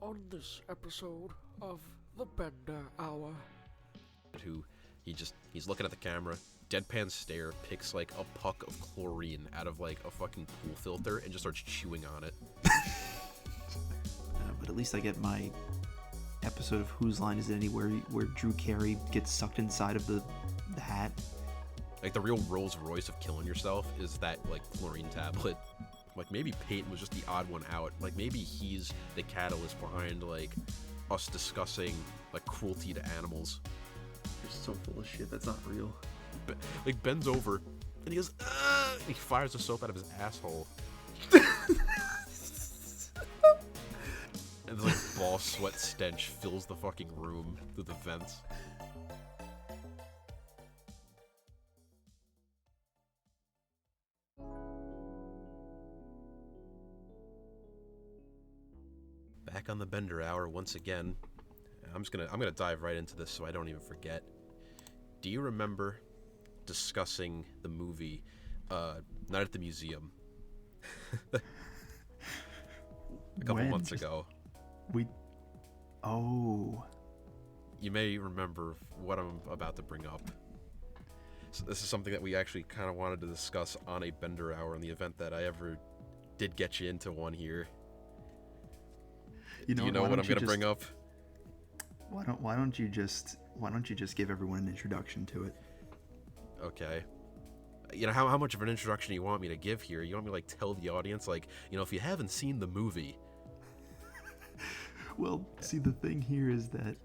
On this episode of the Bender Hour. He's looking at the camera, deadpan stare, picks like a puck of chlorine out of like a fucking pool filter and just starts chewing on it. But at least I get my episode of Whose Line Is It Anywhere where Drew Carey gets sucked inside of the hat. Like the real Rolls Royce of killing yourself is that like chlorine tablet. Like maybe Peyton was just the odd one out. Like maybe he's the catalyst behind like us discussing like cruelty to animals. You're so full of shit. That's not real. Like bends over and he goes, "Ugh!" He fires the soap out of his asshole. And like ball sweat stench fills the fucking room through the vents. Back on the Bender Hour once again. I'm gonna dive right into this so I don't even forget. Do you remember discussing the movie Night at the Museum a couple months ago? You may remember what I'm about to bring up. So this is something that we actually kind of wanted to discuss on a Bender Hour in the event that I ever did get you into one here. Do you know what I'm going to bring up? Why don't you just give everyone an introduction to it? Okay. You know, how much of an introduction do you want me to give here? You want me to like tell the audience, like, you know, if you haven't seen the movie. Well, see, the thing here is that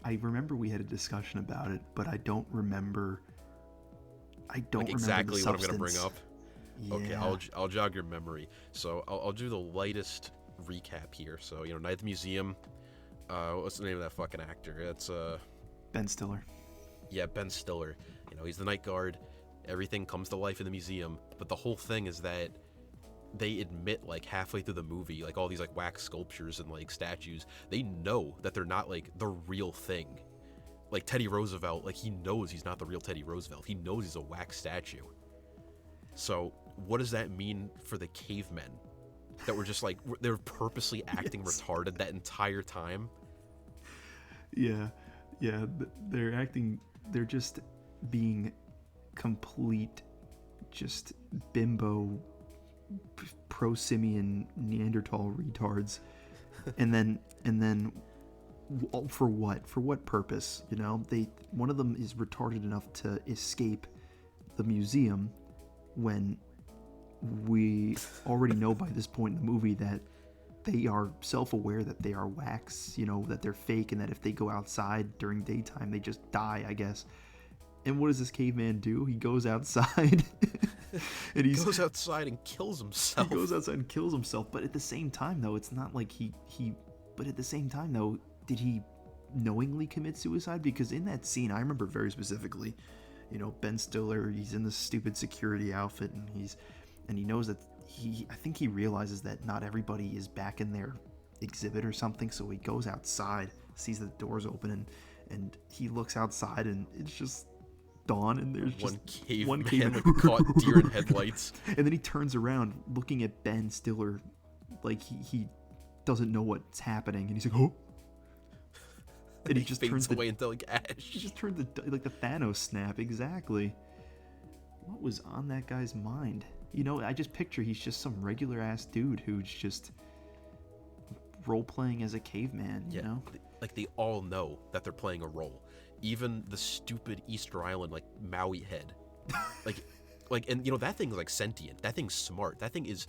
I remember we had a discussion about it, but I don't remember Exactly what I'm going to bring up. Yeah. Okay, I'll jog your memory. So I'll do the lightest recap here. So, you know, Night at the Museum, what's the name of that fucking actor? It's Ben Stiller. Yeah, Ben Stiller. You know, he's the night guard. Everything comes to life in the museum, but the whole thing is that they admit like halfway through the movie, like all these like wax sculptures and like statues, they know that they're not like the real thing. Like Teddy Roosevelt, like he knows he's not the real Teddy Roosevelt. He knows he's a wax statue. So what does that mean for the cavemen? That were just like, they're purposely acting retarded that entire time? Yeah, they're just being complete, just bimbo, pro-simian Neanderthal retards. and then for what purpose? You know, one of them is retarded enough to escape the museum when we already know by this point in the movie that they are self-aware that they are wax, you know, that they're fake, and that if they go outside during daytime, they just die, I guess. And what does this caveman do? He goes outside and he goes outside and kills himself. He goes outside and kills himself, but at the same time, though, it's not like but at the same time, though, did he knowingly commit suicide? Because in that scene, I remember very specifically, you know, Ben Stiller, he's in this stupid security outfit, and he knows that I think he realizes that not everybody is back in their exhibit or something, so he goes outside, sees the doors open, and he looks outside, and it's just dawn, and there's just one caveman like caught deer in headlights. And then he turns around looking at Ben Stiller like he doesn't know what's happening, and he's like, oh. And he just turns away into like ash. He just turned like the Thanos snap, exactly. What was on that guy's mind? You know, I just picture he's just some regular ass dude who's just role playing as a caveman, you know? Like they all know that they're playing a role. Even the stupid Easter Island like Maui head. like and you know, that thing's like sentient. That thing's smart. That thing is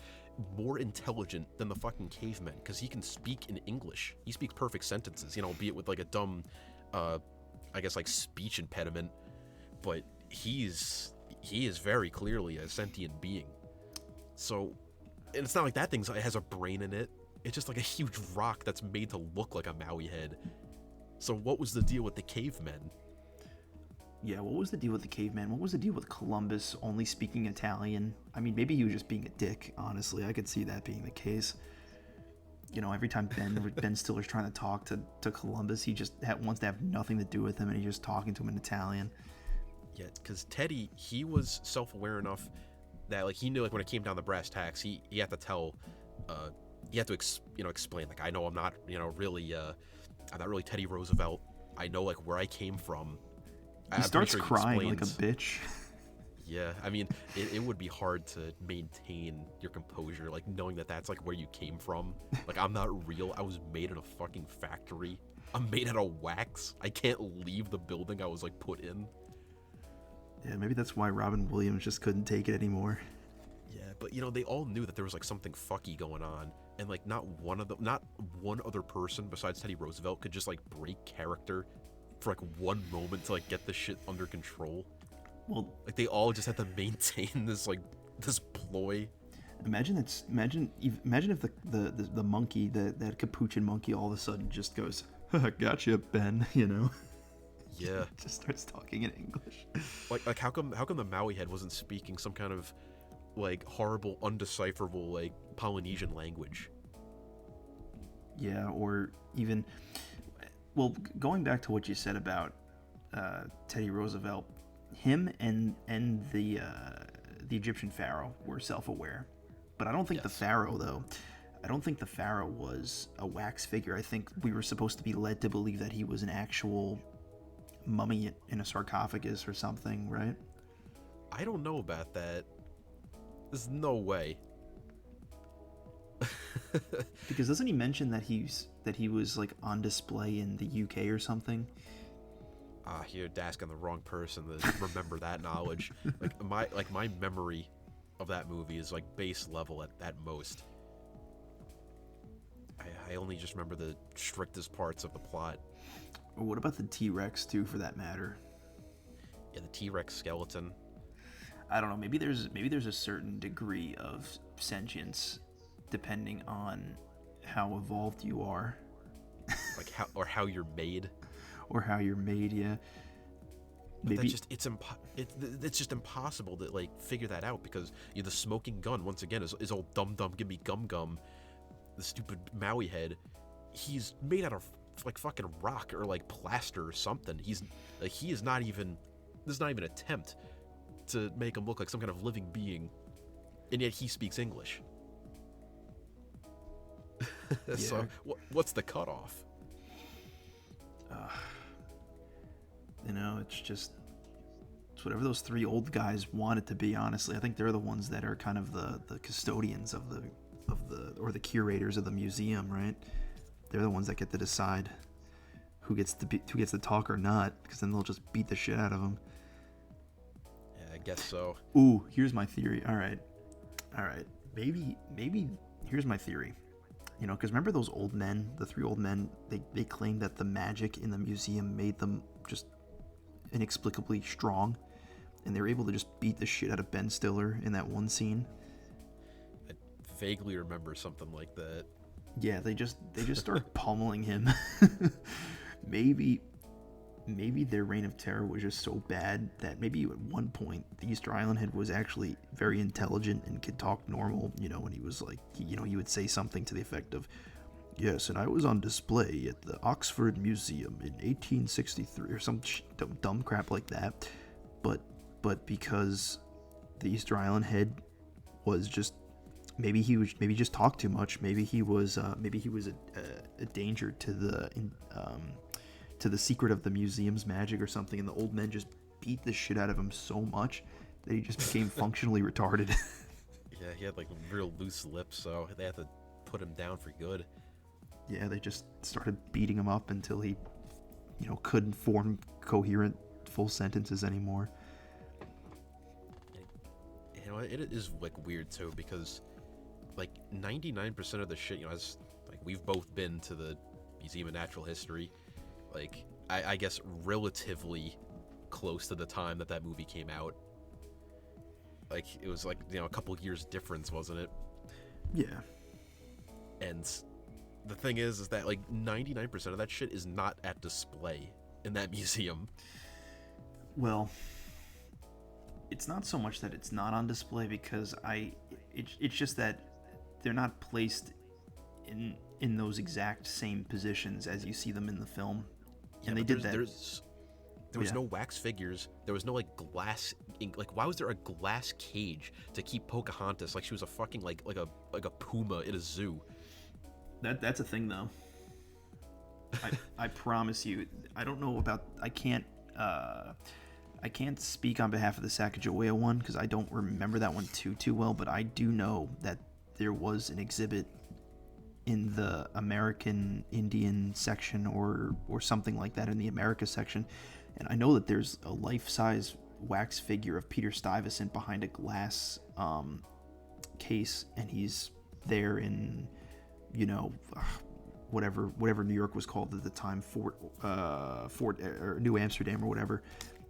more intelligent than the fucking cavemen because he can speak in English. He speaks perfect sentences, you know, be it with like a dumb I guess like speech impediment, but he is very clearly a sentient being. So, and it's not like that thing has a brain in it. It's just like a huge rock that's made to look like a Maui head. So what was the deal with the cavemen? Yeah, what was the deal with the caveman? What was the deal with Columbus only speaking Italian? I mean, maybe he was just being a dick, honestly. I could see that being the case. You know, every time Ben Stiller's trying to talk to Columbus, he just wants to have nothing to do with him, and he's just talking to him in Italian. Yeah, because Teddy, he was self-aware enough that, like, he knew, like, when it came down to brass tacks, he had to tell you have to explain, like, I know I'm not really I'm not really Teddy Roosevelt. I know like where I came from. He starts crying like a bitch. Yeah, I mean, it would be hard to maintain your composure, like knowing that that's like where you came from. Like, I'm not real. I was made in a fucking factory. I'm made out of wax. I can't leave the building I was like put in. Yeah, maybe that's why Robin Williams just couldn't take it anymore. Yeah, but they all knew that there was like something fucky going on, and like not one other person besides Teddy Roosevelt could just like break character for like one moment to like get this shit under control. Well, like they all just had to maintain this ploy. Imagine if the monkey, that capuchin monkey, all of a sudden just goes, "Gotcha, Ben," Yeah. Just starts talking in English. Like how come the Maui head wasn't speaking some kind of like horrible, undecipherable like Polynesian language? Yeah, or even, well, going back to what you said about Teddy Roosevelt, him and the Egyptian pharaoh were self-aware, but I don't think the pharaoh was a wax figure. I think we were supposed to be led to believe that he was an actual mummy in a sarcophagus or something, right? I don't know about that. There's no way. Because doesn't he mention that he was like on display in the UK or something? You're asking the wrong person to remember that knowledge. My memory of that movie is like base level at most. I only just remember the strictest parts of the plot. Or what about the T-Rex too, for that matter? Yeah, the T-Rex skeleton. I don't know. Maybe there's a certain degree of sentience depending on how evolved you are. Like how you're made. Or how you're made, yeah. Maybe it's just impossible to like figure that out, because the smoking gun once again is all dum give me gum. The stupid Maui head, he's made out of like fucking rock or like plaster or something. He's not even there's not even an attempt to make him look like some kind of living being, and yet he speaks English. Yeah. So what's the cutoff? It's whatever those three old guys want it to be. Honestly, I think they're the ones that are kind of the custodians of the or the curators of the museum, right? They're the ones that get to decide who gets to talk or not, because then they'll just beat the shit out of them. Yeah, I guess so. Ooh, here's my theory. All right. Maybe here's my theory. Because remember those old men, the three old men, they claimed that the magic in the museum made them just inexplicably strong, and they were able to just beat the shit out of Ben Stiller in that one scene. I vaguely remember something like that. Yeah, they just start pummeling him. Maybe their reign of terror was just so bad that maybe at one point the Easter Island head was actually very intelligent and could talk normal, and he was like, he would say something to the effect of, "Yes, and I was on display at the Oxford Museum in 1863," or some dumb crap like that. But because the Easter Island head was just, maybe he just talked too much. Maybe he was a danger to the secret of the museum's magic or something, and the old men just beat the shit out of him so much that he just became functionally retarded. Yeah, he had like real loose lips, so they had to put him down for good. Yeah, they just started beating him up until he, couldn't form coherent full sentences anymore. It is like weird too, because like 99% of the shit, as like we've both been to the Museum of Natural History, like I guess relatively close to the time that movie came out. Like it was like a couple years difference, wasn't it? Yeah. And the thing is that like 99% of that shit is not at display in that museum. Well, it's not so much that it's not on display, because it's just that they're not placed in those exact same positions as you see them in the film. And they did that. There was no wax figures. There was no like glass ink. Like, why was there a glass cage to keep Pocahontas like she was a fucking like a puma in a zoo? That's a thing though. I promise you. I don't know about. I can't speak on behalf of the Sacagawea one because I don't remember that one too well. But I do know that there was an exhibit in the American Indian section or something like that in the America section, and I know that there's a life-size wax figure of Peter Stuyvesant behind a glass case, and he's there in, you know, whatever New York was called at the time, Fort or New Amsterdam or whatever,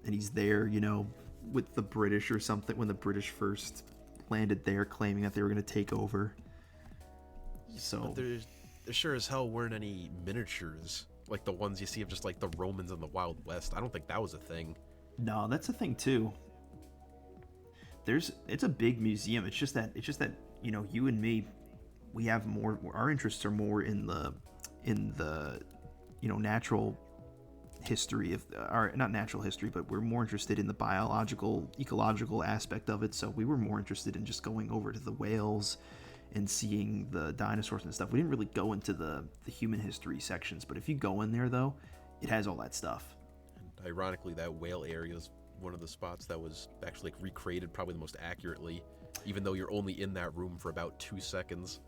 and he's there, you know, with the British or something when the British first landed there, claiming that they were going to take over. So but there sure as hell weren't any miniatures like the ones you see of just like the Romans in the Wild West. I don't think that was a thing. No, that's a thing too. It's a big museum. It's just that you know, you and me, we have more. Our interests are more in the you know, natural history of, or not natural history, but we're more interested in the biological, ecological aspect of it. So we were more interested in just going over to the whales and seeing the dinosaurs and stuff. We didn't really go into the human history sections, but if you go in there though, it has all that stuff. And ironically, that whale area is one of the spots that was actually like recreated probably the most accurately, even though you're only in that room for about 2 seconds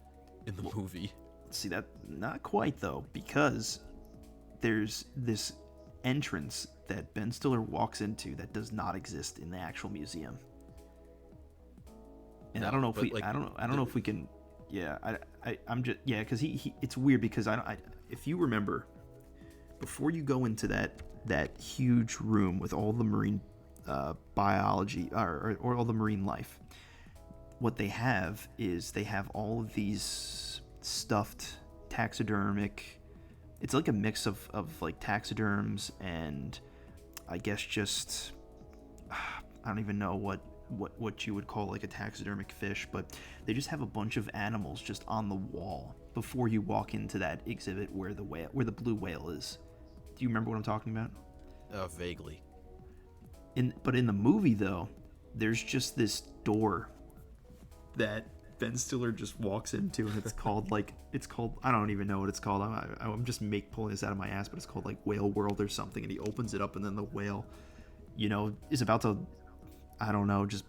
in the movie. See, that not quite though, because there's this entrance that Ben Stiller walks into that does not exist in the actual museum. And No, I don't know if we, like, I don't know if we can, yeah, I'm just, yeah, because he, it's weird because if you remember, before you go into that huge room with all the marine biology or all the marine life, what they have is they have all of these stuffed taxidermic, it's like a mix of like taxiderms and I guess just, I don't even know what you would call like a taxidermic fish, but they just have a bunch of animals just on the wall before you walk into that exhibit where the blue whale is. Do you remember what I'm talking about? Vaguely. But in the movie though, there's just this door that Ben Stiller just walks into, and it's called I don't even know what it's called. I'm just pulling this out of my ass, but it's called like Whale World or something. And he opens it up, and then the whale, you know, is about to, I don't know, just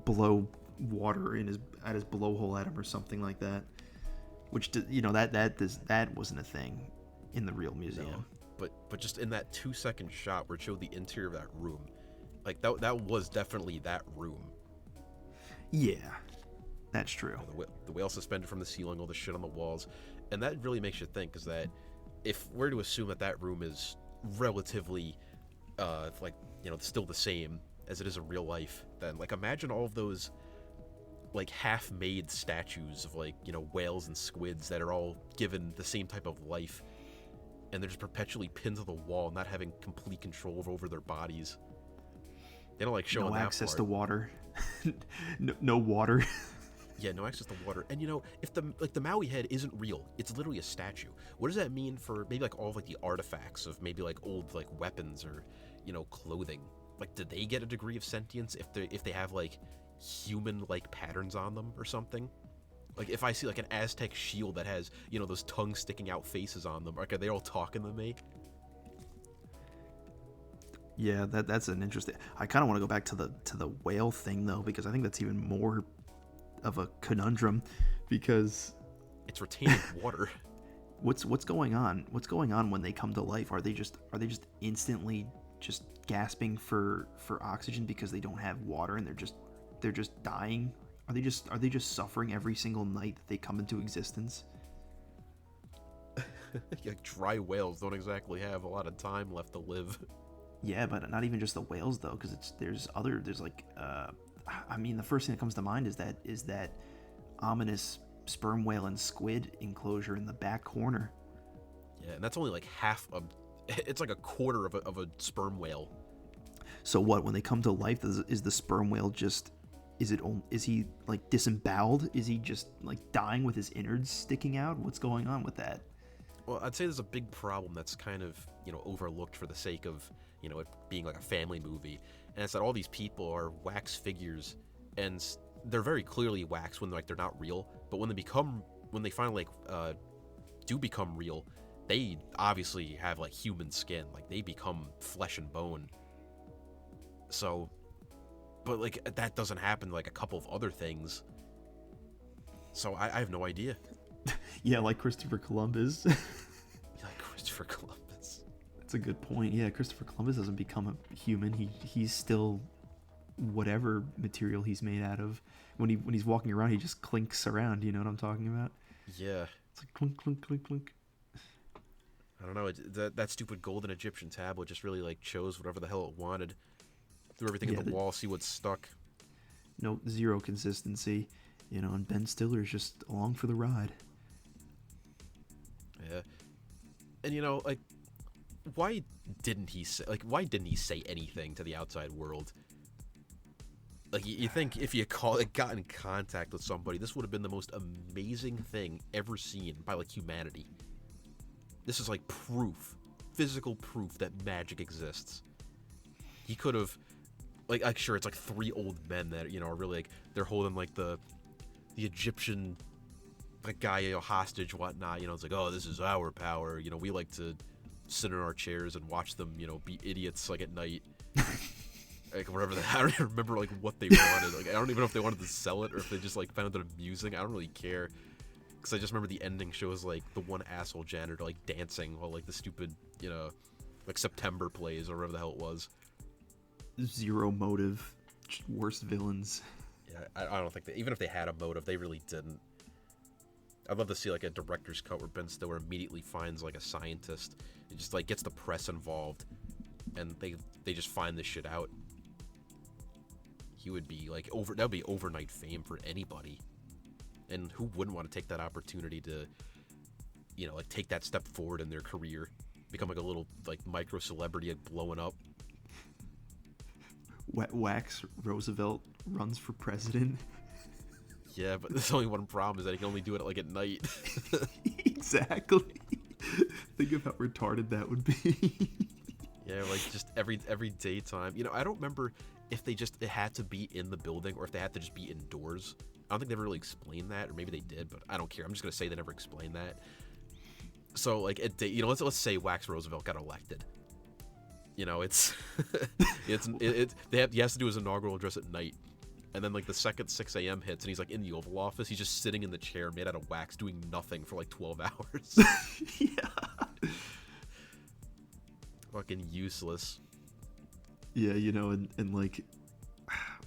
blow water at his blowhole at him or something like that. Which, you know, that wasn't a thing in the real museum. No, but just in that 2-second shot where it showed the interior of that room, like that was definitely that room. Yeah, that's true. You know, the whale suspended from the ceiling, all the shit on the walls, and that really makes you think, is that if we're to assume that room is relatively, like, you know, still the same as it is in real life, then like imagine all of those like half-made statues of, like, you know, whales and squids that are all given the same type of life, and they're just perpetually pinned to the wall, not having complete control over their bodies. They don't like showing no that access part. to water. no water. Yeah, no access to water. And, you know, if the Maui head isn't real, it's literally a statue. What does that mean for maybe like all of like the artifacts of maybe like old like weapons or, you know, clothing? Like, do they get a degree of sentience if they have like human like patterns on them or something? Like, if I see like an Aztec shield that has, you know, those tongue sticking out faces on them, like, are they all talking to me? Yeah, that's an interesting. I kind of want to go back to the whale thing though, because I think that's even more of a conundrum, because it's retaining water. What's going on? What's going on when they come to life? Are they just instantly just gasping for oxygen because they don't have water and they're just dying? Are they just suffering every single night that they come into existence? Like, dry whales don't exactly have a lot of time left to live. Yeah, but not even just the whales though, because there's like I mean, the first thing that comes to mind is that ominous sperm whale and squid enclosure in the back corner. Yeah, and that's only like it's like a quarter of a sperm whale. So what, when they come to life, is the sperm whale just, is he like disemboweled? Is he just like dying with his innards sticking out? What's going on with that? Well, I'd say there's a big problem that's kind of, you know, overlooked for the sake of, you know, it being like a family movie, and it's that all these people are wax figures, and they're very clearly wax when like they're not real, but when they finally like do become real, they obviously have like human skin. Like they become flesh and bone. So, but like that doesn't happen like a couple of other things. So I have no idea. Yeah, like Christopher Columbus. Like Christopher Columbus. That's a good point. Yeah, Christopher Columbus doesn't become a human. He's still whatever material he's made out of. When he's walking around, he just clinks around. You know what I'm talking about? Yeah. It's like clink, clink, clink, clink. I don't know. That stupid golden Egyptian tablet just really like chose whatever the hell it wanted. Threw everything at the wall, see what stuck. No, zero consistency. You know, and Ben Stiller's just along for the ride. Yeah. And you know, like, why didn't he say anything to the outside world? Like, you think if you got in contact with somebody, this would have been the most amazing thing ever seen by like humanity. This is like proof, physical proof that magic exists. He could have, like sure, it's like 3 old men that, you know, are really like, they're holding like the Egyptian like guy, you know, hostage, whatnot. You know, it's like, oh, this is our power. You know, we like to sit in our chairs and watch them, you know, be idiots like at night. Like whatever. I don't even remember like what they wanted. Like I don't even know if they wanted to sell it or if they just like found it amusing. I don't really care, because I just remember the ending shows like the one asshole janitor like dancing while like the stupid, you know, like September plays or whatever the hell it was. Zero motive, just worst villains. Yeah, I don't think even if they had a motive, they really didn't. I'd love to see like a director's cut where Ben Stiller immediately finds like a scientist and just like gets the press involved, and they just find this shit out. He would be like that would be overnight fame for anybody, and who wouldn't want to take that opportunity to, you know, like take that step forward in their career, become like a little like micro celebrity and blowing up. Wax Roosevelt runs for president. Yeah, but there's only one problem, is that he can only do it like at night. Exactly. Think of how retarded that would be. Yeah, like just every daytime. You know, I don't remember if it had to be in the building or if they had to just be indoors. I don't think they ever really explained that, or maybe they did, but I don't care. I'm just gonna say they never explained that. So like, you know, let's say Wax Roosevelt got elected. You know, he has to do his inaugural address at night, and then like the second 6 a.m. hits and he's like in the Oval Office, he's just sitting in the chair made out of wax doing nothing for like 12 hours. Yeah. Fucking useless. Yeah, you know, and like,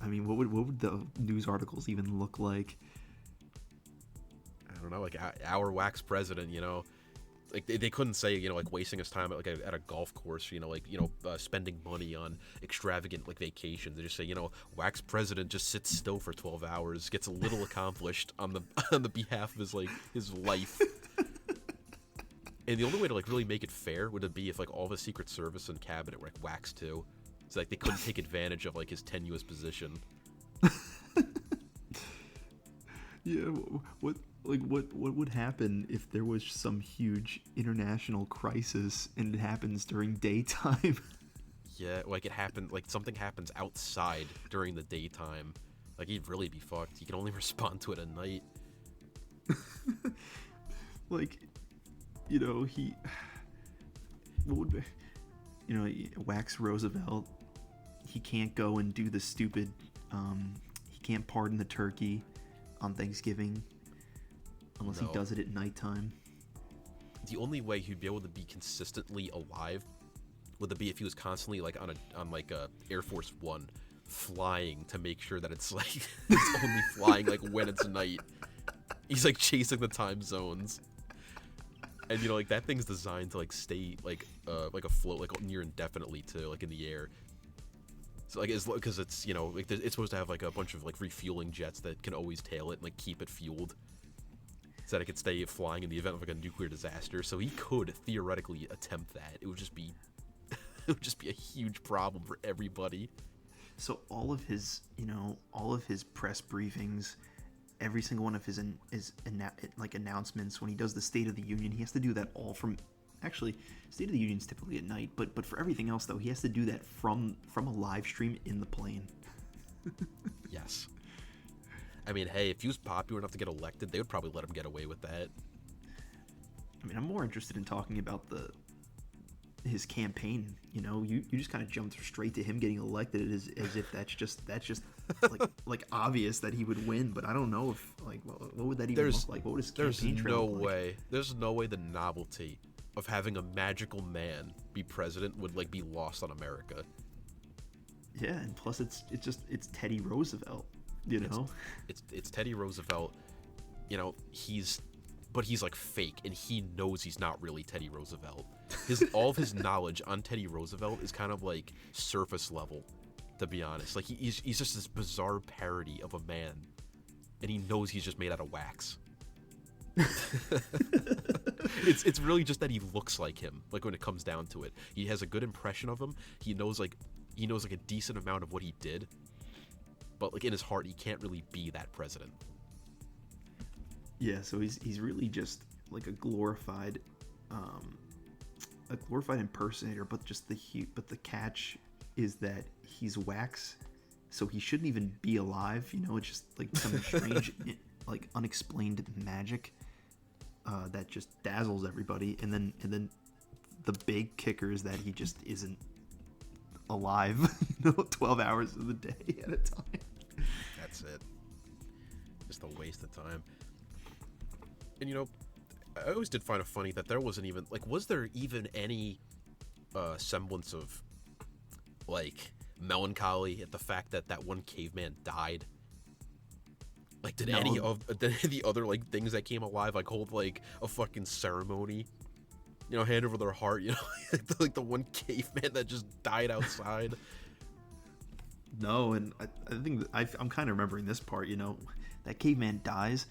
I mean, what would the news articles even look like? I don't know, like our wax president, you know. Like they couldn't say, you know, like wasting his time at a golf course, you know, like, you know, spending money on extravagant like vacations. They just say, you know, wax president just sits still for 12 hours, gets a little accomplished on the behalf of his life. And the only way to like really make it fair would it be if like all the Secret Service and cabinet were like wax too, so like they couldn't take advantage of like his tenuous position. Yeah, what would happen if there was some huge international crisis and it happens during daytime? Yeah, like it happened, like something happens outside during the daytime. Like he'd really be fucked. He can only respond to it at night. Like, you know, what would be, you know, Wax Roosevelt, he can't go and do the stupid, he can't pardon the turkey on Thanksgiving unless he does it at nighttime. The only way he'd be able to be consistently alive would be if he was constantly like on a Air Force One, flying to make sure that it's like it's only flying like when it's night. He's like chasing the time zones, and you know, like that thing's designed to like stay like afloat like near indefinitely too, like in the air. So like because it's, you know, like it's supposed to have like a bunch of like refueling jets that can always tail it and like keep it fueled, so that it could stay flying in the event of like a nuclear disaster. So he could theoretically attempt that. It would just be a huge problem for everybody. So all of his press briefings, every single one of his announcements, when he does the State of the Union, he has to do that all from. Actually, State of the Union's typically at night, but for everything else though, he has to do that from a live stream in the plane. Yes. I mean, hey, if he was popular enough to get elected, they would probably let him get away with that. I mean, I'm more interested in talking about his campaign. You know, you just kind of jumped straight to him getting elected as if that's just like obvious that he would win. But I don't know if like what would that even look like? What would his campaign trail look like? There's no way the novelty of having a magical man be president would like be lost on America. Yeah, and plus it's Teddy Roosevelt. You know, it's Teddy Roosevelt. You know, he's like fake, and he knows he's not really Teddy Roosevelt. All of his knowledge on Teddy Roosevelt is kind of like surface level, to be honest. Like he's just this bizarre parody of a man, and he knows he's just made out of wax. It's really just that he looks like him. Like when it comes down to it, he has a good impression of him. He knows like a decent amount of what he did, but like in his heart, he can't really be that president. Yeah, so he's really just like a glorified impersonator, but the catch is that he's wax, so he shouldn't even be alive. You know, it's just like some strange, like unexplained magic that just dazzles everybody, and then the big kicker is that he just isn't alive. 12 hours of the day at a time. That's it. Just a waste of time. And I always did find it funny that there wasn't even was there even any semblance of like melancholy at the fact that one caveman died? Like did any of the other like things that came alive like hold like a fucking ceremony? Hand over their heart, like the one caveman that just died outside. No, and I think I'm kind of remembering this part. That caveman dies.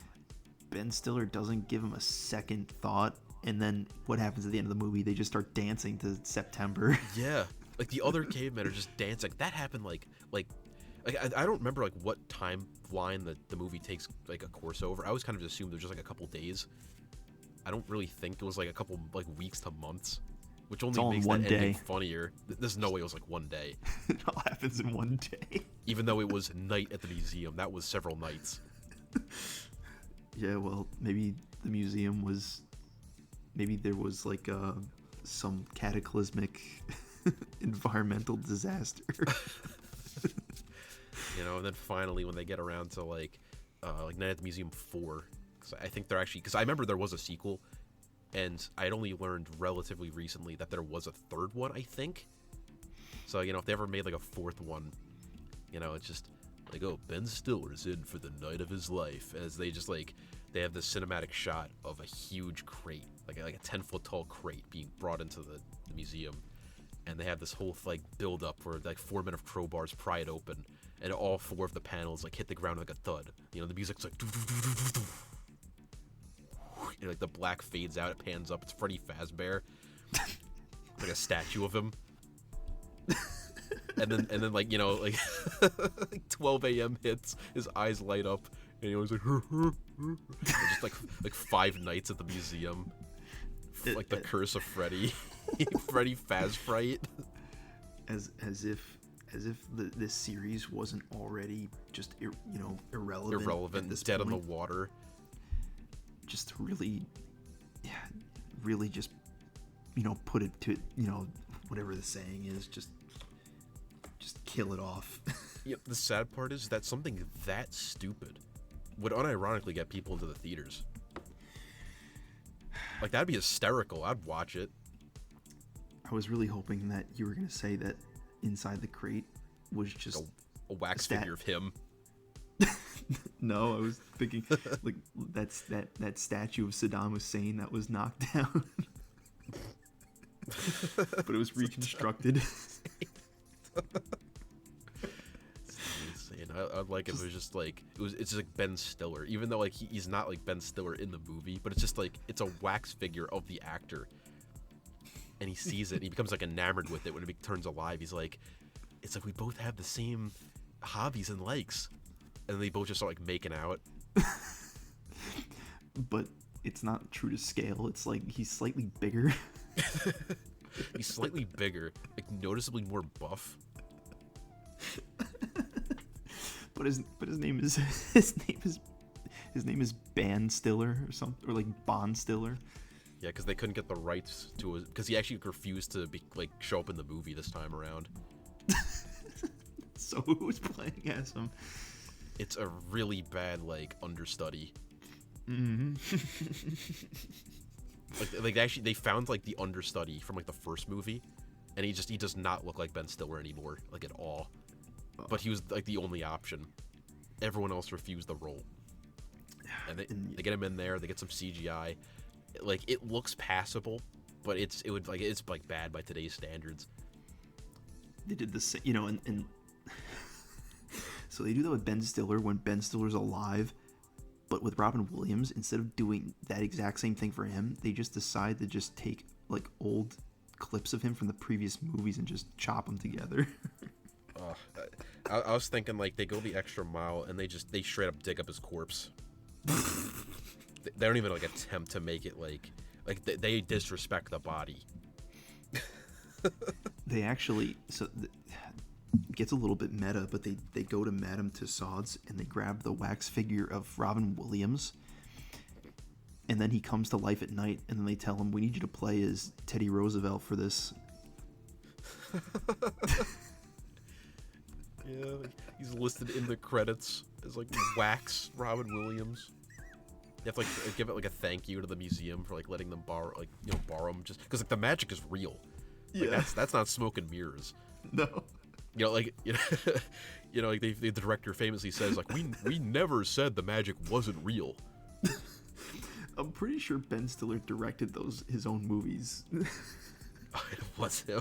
Ben Stiller doesn't give him a second thought, and then what happens at the end of the movie? They just start dancing to September. Yeah, like the other cavemen are just dancing. That happened like I don't remember like what timeline the movie takes like a course over. I always kind of just assumed it was just like a couple days. I don't really think it was like a couple like weeks to months, which only makes that ending funnier. There's no way it was like one day. It all happens in one day. Even though it was night at the museum, that was several nights. Yeah, well, maybe the museum was... Maybe there was, like, some cataclysmic environmental disaster. And then finally when they get around to, like Night at the Museum 4, because I think they're actually... Because I remember there was a sequel, and I'd only learned relatively recently that there was a third one, I think. So, if they ever made, like, a fourth one, it's just... Like, oh, Ben Stiller's in for the night of his life. As they just, like, they have this cinematic shot of a huge crate, like a 10-foot tall crate being brought into the museum. And they have this whole, like, build-up where, like, 4 men of crowbars pry it open. And all 4 of the panels, like, hit the ground like a thud. The music's like... And, like, the black fades out, it pans up. It's Freddy Fazbear. Like a statue of him. And then like like 12 a.m. hits, his eyes light up, and he was like, just like 5 nights at the museum, like the curse of Freddy, Freddy Fazfright. As if this series wasn't already just irrelevant, dead point. on the water. Just really just put it to whatever the saying is, just kill it off. Yeah, the sad part is that something that stupid would unironically get people into the theaters. Like, that'd be hysterical. I'd watch it. I was really hoping that you were going to say that inside the crate was just a wax figure of him. No, I was thinking like that's that statue of Saddam Hussein that was knocked down. But it was reconstructed. Insane. I'd like if it was just like it's just like Ben Stiller, even though like he's not like Ben Stiller in the movie, but it's just like it's a wax figure of the actor, and he sees it and he becomes like enamored with it when it turns alive. He's like, it's like we both have the same hobbies and likes, and they both just start like making out. But it's not true to scale. It's like he's slightly bigger. He's slightly bigger, like noticeably more buff. But his name is his name is Ban Stiller or something, or like Bond Stiller. Yeah, because they couldn't get the rights to it, because he actually refused to show up in the movie this time around. So who's playing as him? It's a really bad understudy. Mm-hmm. Actually they found the understudy from the first movie, and he does not look like Ben Stiller anymore, at all. But he was the only option. Everyone else refused the role. And they get him in there. They get some CGI. It looks passable, but it's bad by today's standards. They did this, and so they do that with Ben Stiller when Ben Stiller's alive, but with Robin Williams, instead of doing that exact same thing for him, they just decide to just take old clips of him from the previous movies and just chop them together. I was thinking they go the extra mile and they straight up dig up his corpse. They don't even attempt to make it they disrespect the body. They actually it gets a little bit meta, but they go to Madame Tussauds and they grab the wax figure of Robin Williams, and then he comes to life at night, and then they tell him, "We need you to play as Teddy Roosevelt for this." Yeah, he's listed in the credits as wax Robin Williams. You have to give it a thank you to the museum for letting them borrow borrow them, just because the magic is real. Yeah, that's not smoke and mirrors. No. The director famously says we never said the magic wasn't real. I'm pretty sure Ben Stiller directed his own movies. It was him.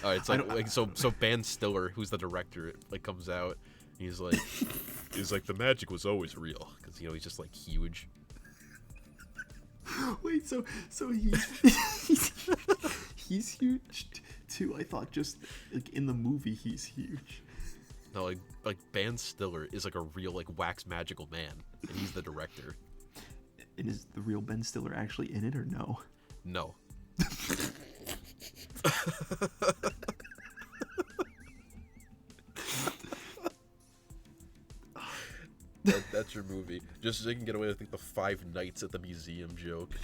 All right, so Ben Stiller, who's the director, comes out. And he's the magic was always real, because he's just huge. Wait, so he's he's huge too? I thought just in the movie he's huge. No, Ben Stiller is a real wax magical man, and he's the director. And is the real Ben Stiller actually in it, or no? No. That's your movie. Just so you can get away with the 5 nights at the museum joke.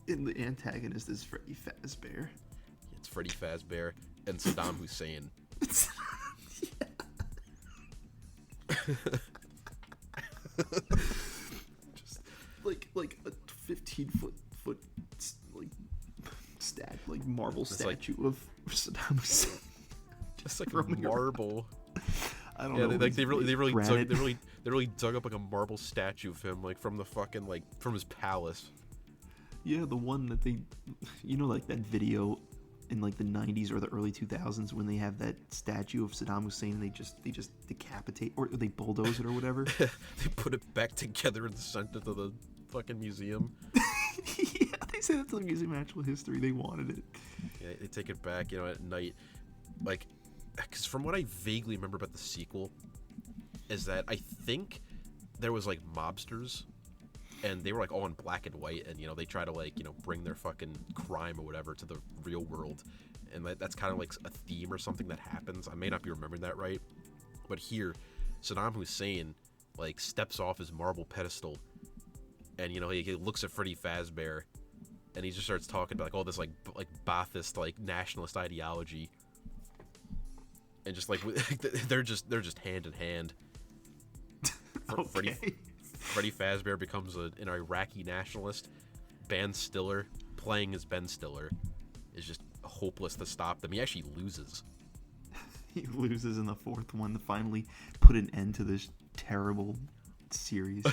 And the antagonist is Freddy Fazbear. It's Freddy Fazbear and Saddam Hussein. Just like a 15-foot marble statue of Saddam Hussein. Just a marble. I don't know. They really dug up a marble statue of him from the fucking from his palace. Yeah, the one that they, that video in the 90s or the early 2000s when they have that statue of Saddam Hussein and they just decapitate, or they bulldoze it or whatever. They put it back together and sent it to the fucking museum. Yeah, they sent it to the Museum of Natural History. They wanted it. Yeah, they take it back, at night. Because from what I vaguely remember about the sequel, is that I think there was mobsters, and they were all in black and white, and they try to bring their fucking crime or whatever to the real world, and that's kind of a theme or something that happens. I may not be remembering that right, but here, Saddam Hussein steps off his marble pedestal, and he looks at Freddy Fazbear, and he just starts talking about all this Ba'athist nationalist ideology. And just they're just hand in hand. Okay. Freddy Fazbear becomes an Iraqi nationalist. Ben Stiller, playing as Ben Stiller, is just hopeless to stop them. He actually loses. He loses in the 4th one to finally put an end to this terrible series.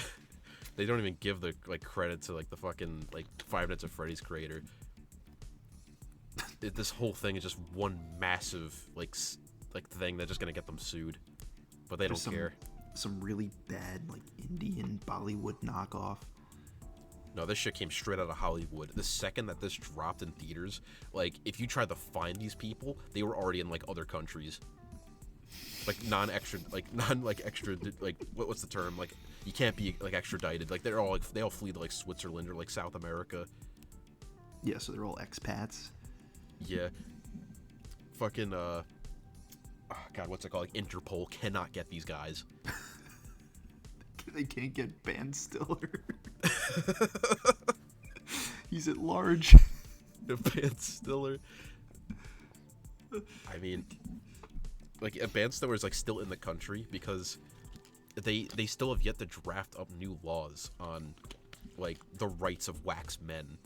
They don't even give the credit to the fucking 5 Nights at Freddy's creator. This whole thing is just one massive thing that's just gonna get them sued, but they don't care. Some really bad Indian Bollywood knockoff. No, this shit came straight out of Hollywood. The second that this dropped in theaters, if you tried to find these people, they were already in other countries, non-extra, what's the term? You can't be extradited. They all flee to Switzerland or South America. Yeah, so they're all expats. Yeah. Fucking oh God, what's it called? Interpol cannot get these guys. They can't get Ben Stiller. He's at large. Ben Stiller. I mean, like, Ben Stiller is like still in the country because they still have yet to draft up new laws on like the rights of wax men.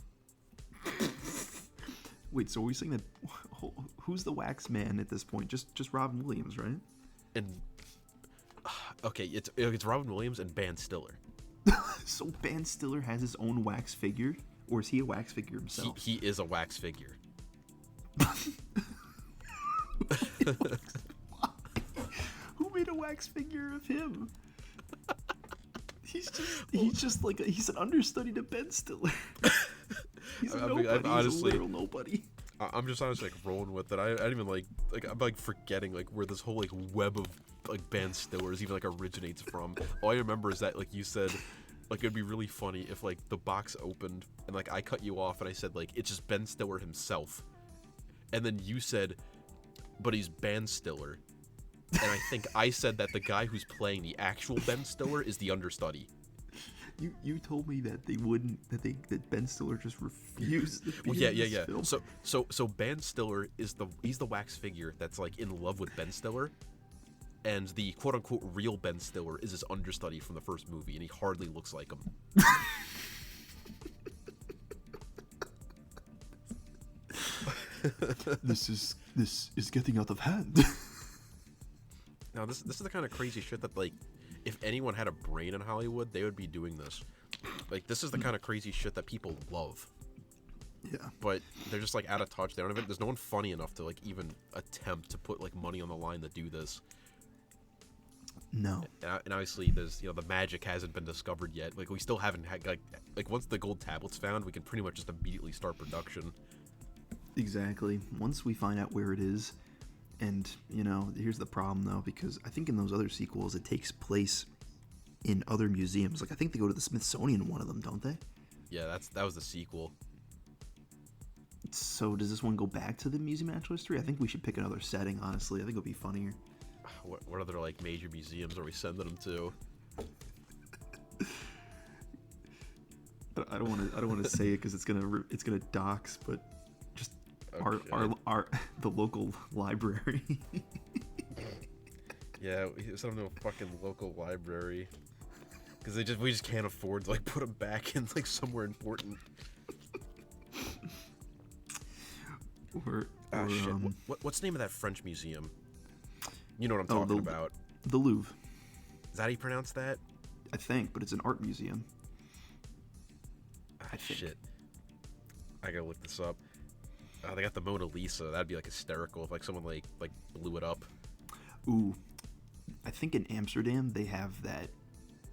Wait, so are we saying that who's the wax man at this point? Just Robin Williams, right? And okay, it's Robin Williams and Ben Stiller. So Ben Stiller has his own wax figure, or is he a wax figure himself? He is a wax figure. Who made a wax figure of him? He's an understudy to Ben Stiller. He's a nobody. He's a literal nobody. I'm just honestly like rolling with it. I don't even like I'm like forgetting like where this whole like web of like Ben Stillers even like originates from. All I remember is that like you said like it'd be really funny if like the box opened and like I cut you off and I said like it's just Ben Stiller himself, and then you said, but he's Ben Stiller, and I think I said that the guy who's playing the actual Ben Stiller is the understudy. You told me that that Ben Stiller just refused to be in this film. So Ben Stiller is he's the wax figure that's like in love with Ben Stiller, and the quote unquote real Ben Stiller is his understudy from the first movie, and he hardly looks like him. This is getting out of hand. Now this is the kind of crazy shit that like if anyone had a brain in Hollywood, they would be doing this. Like this is the kind of crazy shit that people love. Yeah. But they're just like out of touch. They don't even. There's no one funny enough to like even attempt to put like money on the line to do this. No. And obviously, there's the magic hasn't been discovered yet. Like we still haven't had like once the gold tablet's found, we can pretty much just immediately start production. Exactly. Once we find out where it is, and here's the problem though, because I think in those other sequels it takes place in other museums. Like I think they go to the Smithsonian in one of them, don't they? Yeah, that was the sequel. So does this one go back to the Museum of Natural History? I think we should pick another setting. Honestly, I think it'll be funnier. What other like major museums are we sending them to? I don't want to say it because it's gonna dox, but just okay. our the local library. Yeah, send them to a fucking local library because we just can't afford to like put them back in like somewhere important. Shit. What's the name of that French museum? You know what I'm talking about. The Louvre. Is that how you pronounce that? I think, but it's an art museum. Shit. I gotta look this up. They got the Mona Lisa. That'd be like hysterical if like someone like blew it up. Ooh. I think in Amsterdam they have that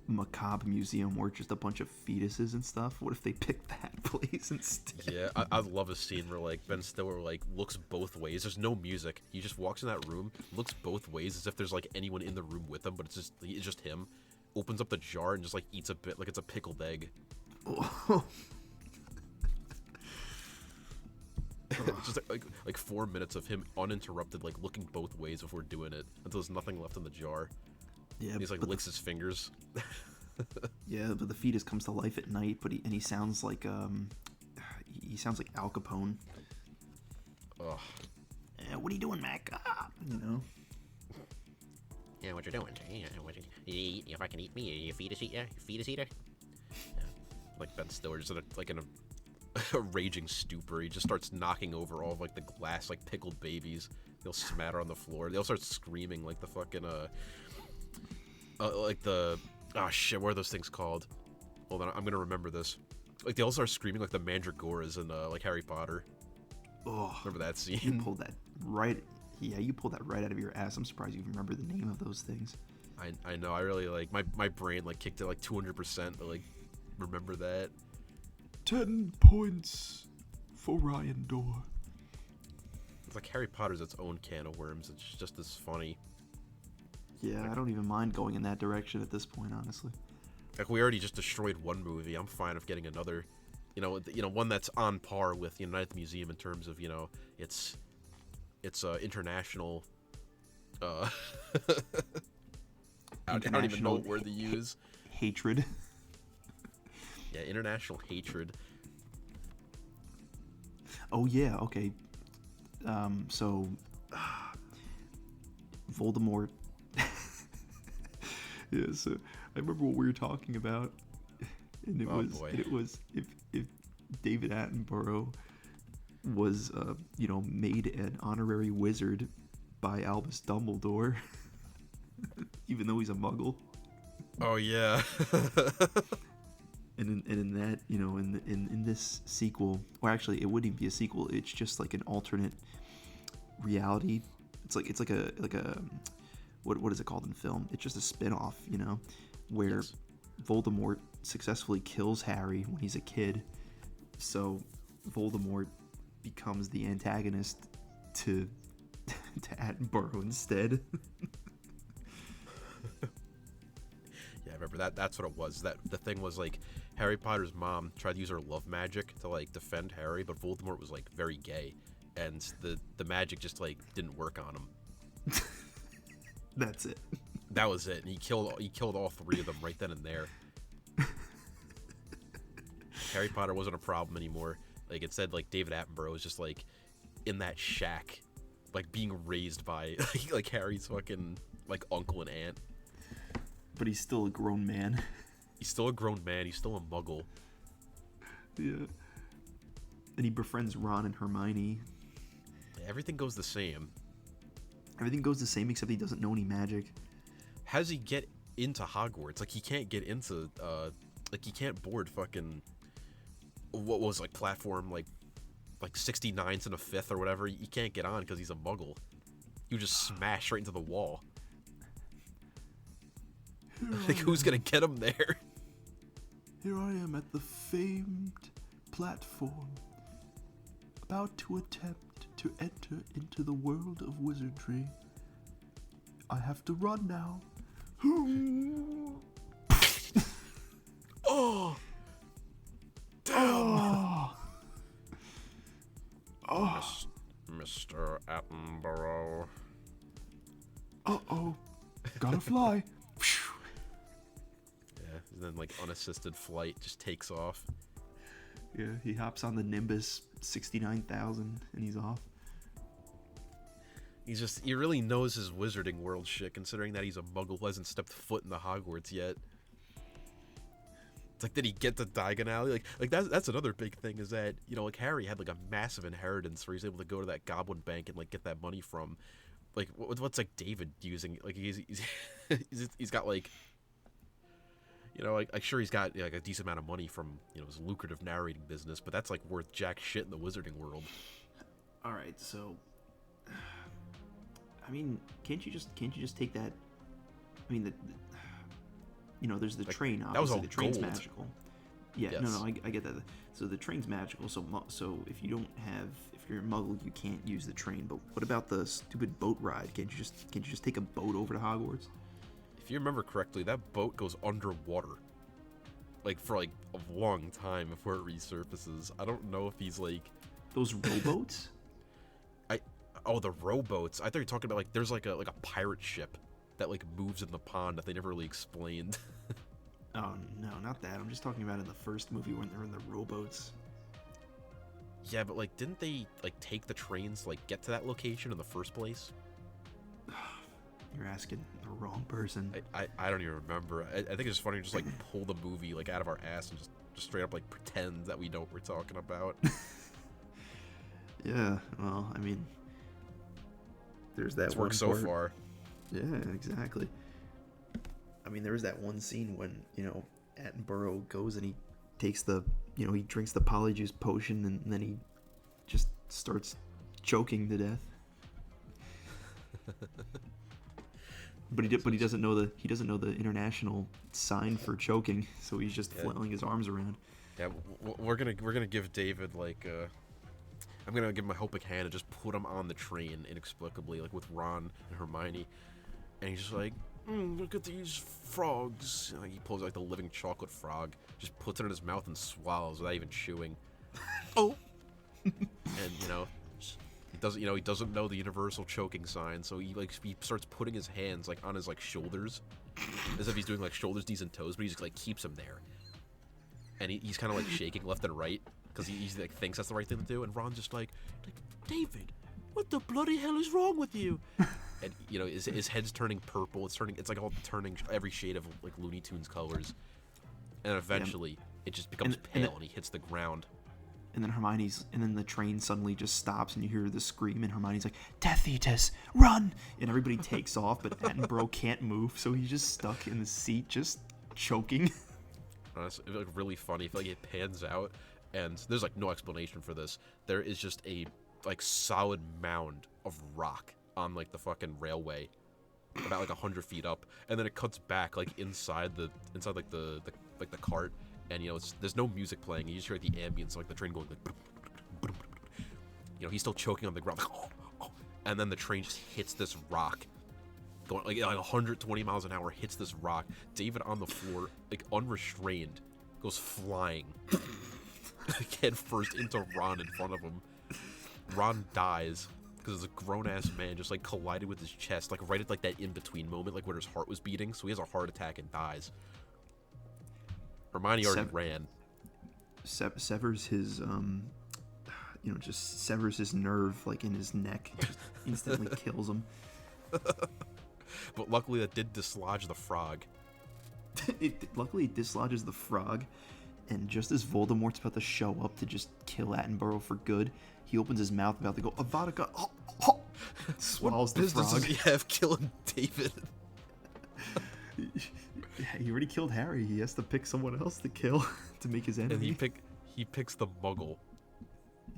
macabre museum where it's just a bunch of fetuses and stuff. What if they picked that place instead? Yeah, I'd love a scene where like Ben Stiller like looks both ways. There's no music. He just walks in that room, looks both ways as if there's like anyone in the room with him, but it's just him. Opens up the jar and just like eats a bit like it's a pickled egg. Oh. Just like 4 minutes of him uninterrupted, like looking both ways before doing it until there's nothing left in the jar. Yeah, and he's like licks his fingers. Yeah, but the fetus comes to life at night, but he sounds like Al Capone. Ugh. What are you doing, Mac? Yeah, what you doing? If I can eat me, are you a fetus eater? Fetus eater? Yeah. Like Ben Stiller, just in a raging stupor. He just starts knocking over all of like the glass, like pickled babies. They'll smatter on the floor. They'll start screaming like the fucking like the shit. What are those things called? Hold on, I'm gonna remember this. Like they all start screaming like the Mandragoras in like Harry Potter. Oh, remember that scene? You pulled that right. Yeah, you pulled that right out of your ass. I'm surprised you remember the name of those things. I know. I really like my brain like kicked it like 200% to like remember that. 10 points for Ryan Dorr. It's like Harry Potter's its own can of worms. It's just as funny. Yeah, I don't even mind going in that direction at this point, honestly. Like we already just destroyed one movie. I'm fine with getting another, one that's on par with Night at the Museum in terms of it's international. I don't even know what word to use. Hatred. Yeah, international hatred. Oh yeah, okay. So Voldemort. Yeah, so I remember what we were talking about, and it was if David Attenborough was made an honorary wizard by Albus Dumbledore, even though he's a Muggle. Oh yeah. And in that, in this sequel, or actually, it wouldn't even be a sequel. It's just like an alternate reality. It's like a what is it called in film? It's just a spin-off, where Yes. Voldemort successfully kills Harry when he's a kid. So Voldemort becomes the antagonist to Attenborough instead. Yeah, I remember that. That's what it was. That the thing was like Harry Potter's mom tried to use her love magic to like defend Harry, but Voldemort was like very gay, and the magic just like didn't work on him. That's it. That was it, and he killed all three of them right then and there. Harry Potter wasn't a problem anymore. Like it said, like David Attenborough was just like in that shack, like being raised by like Harry's fucking like uncle and aunt. But he's still a grown man. He's still a grown man. He's still a Muggle. Yeah. And he befriends Ron and Hermione. Everything goes the same. Everything goes the same except he doesn't know any magic. How does he get into Hogwarts? Like he can't get into like he can't board fucking what was like platform like 69th and a 5th or whatever. He can't get on because he's a Muggle. You just smash right into the wall. Like who's gonna get him there? Here I am at the famed platform, about to attempt to enter into the world of wizardry. I have to run now. Oh, damn! Mr. Attenborough. Uh-oh. Gotta fly. Yeah, and then like unassisted flight just takes off. Yeah, he hops on the Nimbus 69,000 and he's off. He really knows his wizarding world shit, considering that he's a Muggle who hasn't stepped foot in the Hogwarts yet. It's like, did he get to Diagon Alley? Like that's another big thing is that, like Harry had like a massive inheritance where he's able to go to that Goblin Bank and like get that money from. Like what's like David using? Like he's got like, like I'm sure he's got like a decent amount of money from his lucrative narrating business, but that's like worth jack shit in the wizarding world. All right, so I mean, can't you just take that? I mean, there's the train. Obviously, that was all the train's gold. magical. Yeah, Yes. no, I get that. So the train's magical. So if you're a Muggle, you can't use the train. But what about the stupid boat ride? Can't you just take a boat over to Hogwarts? If you remember correctly, that boat goes underwater, like for like a long time before it resurfaces. I don't know if he's like Those rowboats? the rowboats. I thought you were talking about like there's like a pirate ship that like moves in the pond that they never really explained. Oh no, not that. I'm just talking about in the first movie when they're in the rowboats. Yeah, but like didn't they like take the trains to, like get to that location in the first place? You're asking the wrong person. I don't even remember. I think it's just funny to just like pull the movie like out of our ass and just straight up like pretend that we know what we're talking about. Yeah, well, I mean, there's that It's one worked so part. far. Yeah, exactly. I mean, there was that one scene when, Attenborough goes and he takes he drinks the polyjuice potion and then he just starts choking to death. But he doesn't know the international sign for choking, so he's just flailing his arms around. Yeah, we're gonna give David like I'm gonna give him a helping hand and just put him on the train inexplicably, like with Ron and Hermione, and he's just like, look at these frogs. And, like, he pulls like the living chocolate frog, just puts it in his mouth and swallows without even chewing. Oh, and he doesn't know the universal choking sign, so he starts putting his hands like on his like shoulders, as if he's doing like shoulders, knees, and toes, but he just like keeps him there, and he's kind of like shaking left and right, because he like thinks that's the right thing to do, and Ron's just like David, what the bloody hell is wrong with you? And you know his head's turning purple. It's like all turning every shade of like Looney Tunes colors, and eventually it just becomes pale and he hits the ground. And then the train suddenly just stops, and you hear the scream, and Hermione's like, Death Eaters, run! And everybody takes off, but Attenborough can't move, so he's just stuck in the seat, just choking. Honestly, it's like really funny. I feel like it pans out, and there's like no explanation for this. There is just a like solid mound of rock on like the fucking railway, about like 100 feet up, and then it cuts back like inside like the cart. And, you know, there's no music playing. You just hear the ambience, like the train going, like, you know, he's still choking on the ground. Like, and then the train just hits this rock, going like 120 miles an hour, hits this rock. David on the floor, like unrestrained, goes flying, head first into Ron in front of him. Ron dies because a grown-ass man just like collided with his chest, like right at like that in-between moment, like where his heart was beating. So he has a heart attack and dies. Hermione already ran. Severs his, just severs his nerve, like, in his neck. Just instantly kills him. But luckily that did dislodge the frog. Luckily it dislodges the frog, and just as Voldemort's about to show up to just kill Attenborough for good, he opens his mouth about to go, Avada, swallows the frog. What business does he have killing David? He already killed Harry. He has to pick someone else to kill to make his enemy. And he picks the Muggle.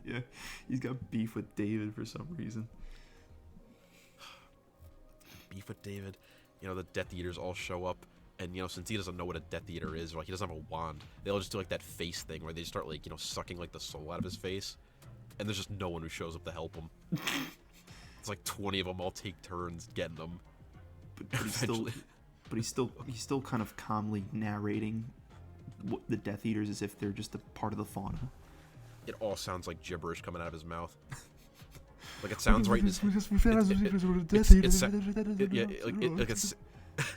Yeah, he's got beef with David for some reason. Beef with David. You know, the Death Eaters all show up, and, you know, since he doesn't know what a Death Eater is, or like he doesn't have a wand, they'll just do like that face thing where they start like, you know, sucking like the soul out of his face, and there's just no one who shows up to help him. It's like 20 of them all take turns getting them. But he's still kind of calmly narrating what the Death Eaters as if they're just a part of the fauna. It all sounds like gibberish coming out of his mouth. Like it sounds right in his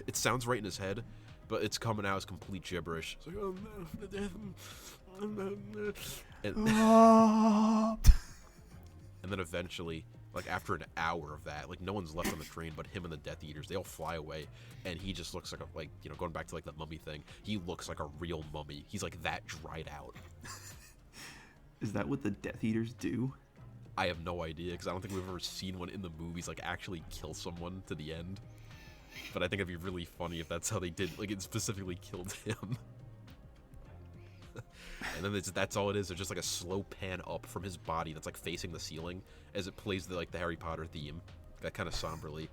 it sounds right in his head, but it's coming out as complete gibberish. It's like, and then eventually, like after an hour of that, like no one's left on the train but him and the Death Eaters. They all fly away, and he just looks like you know, going back to like the mummy thing, he looks like a real mummy. He's like that dried out. Is that what the Death Eaters do? I have no idea, because I don't think we've ever seen one in the movies like actually kill someone to the end. But I think it'd be really funny if that's how they did, like it specifically killed him. And then that's all it is. There's just like a slow pan up from his body that's like facing the ceiling as it plays the Harry Potter theme, that kind of somberly.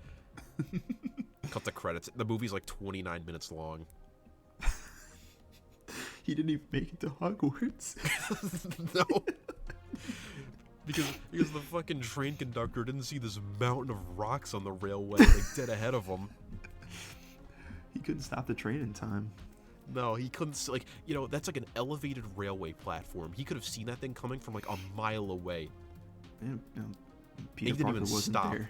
Cut the credits. The movie's like 29 minutes long. He didn't even make it to Hogwarts. No. Because the fucking train conductor didn't see this mountain of rocks on the railway like dead ahead of him. He couldn't stop the train in time. No, he couldn't. Like, you know, that's like an elevated railway platform. He could have seen that thing coming from like a mile away. Peter Parker Parker wasn't stop. there.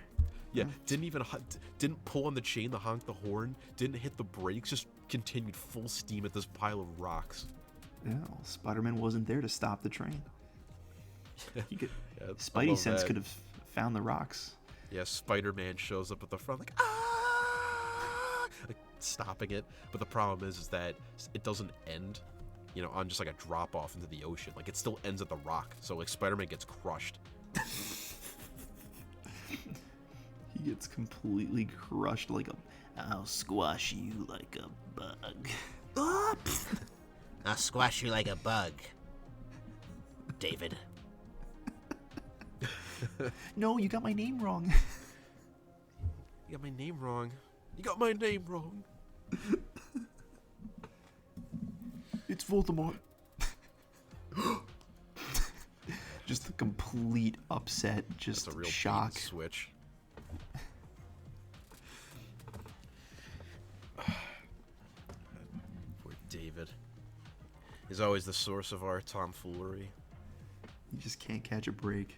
Yeah, didn't pull on the chain to honk the horn. Didn't hit the brakes. Just continued full steam at this pile of rocks. Yeah, well, Spider-Man wasn't there to stop the train. He could. Yeah, Spidey sense could have found the rocks. Yeah, Spider-Man shows up at the front like like stopping it. But the problem is that it doesn't end, you know, on just like a drop off into the ocean. Like it still ends at the rock. So like Spider-Man gets crushed. He gets completely crushed like I'll squash you like a bug. I'll squash you like a bug, David. No, you got my name wrong. You got my name wrong. You got my name wrong. It's Voldemort. Just a complete upset, just That's a real shock. bait switch. Poor David. He's always the source of our tomfoolery. You just can't catch a break.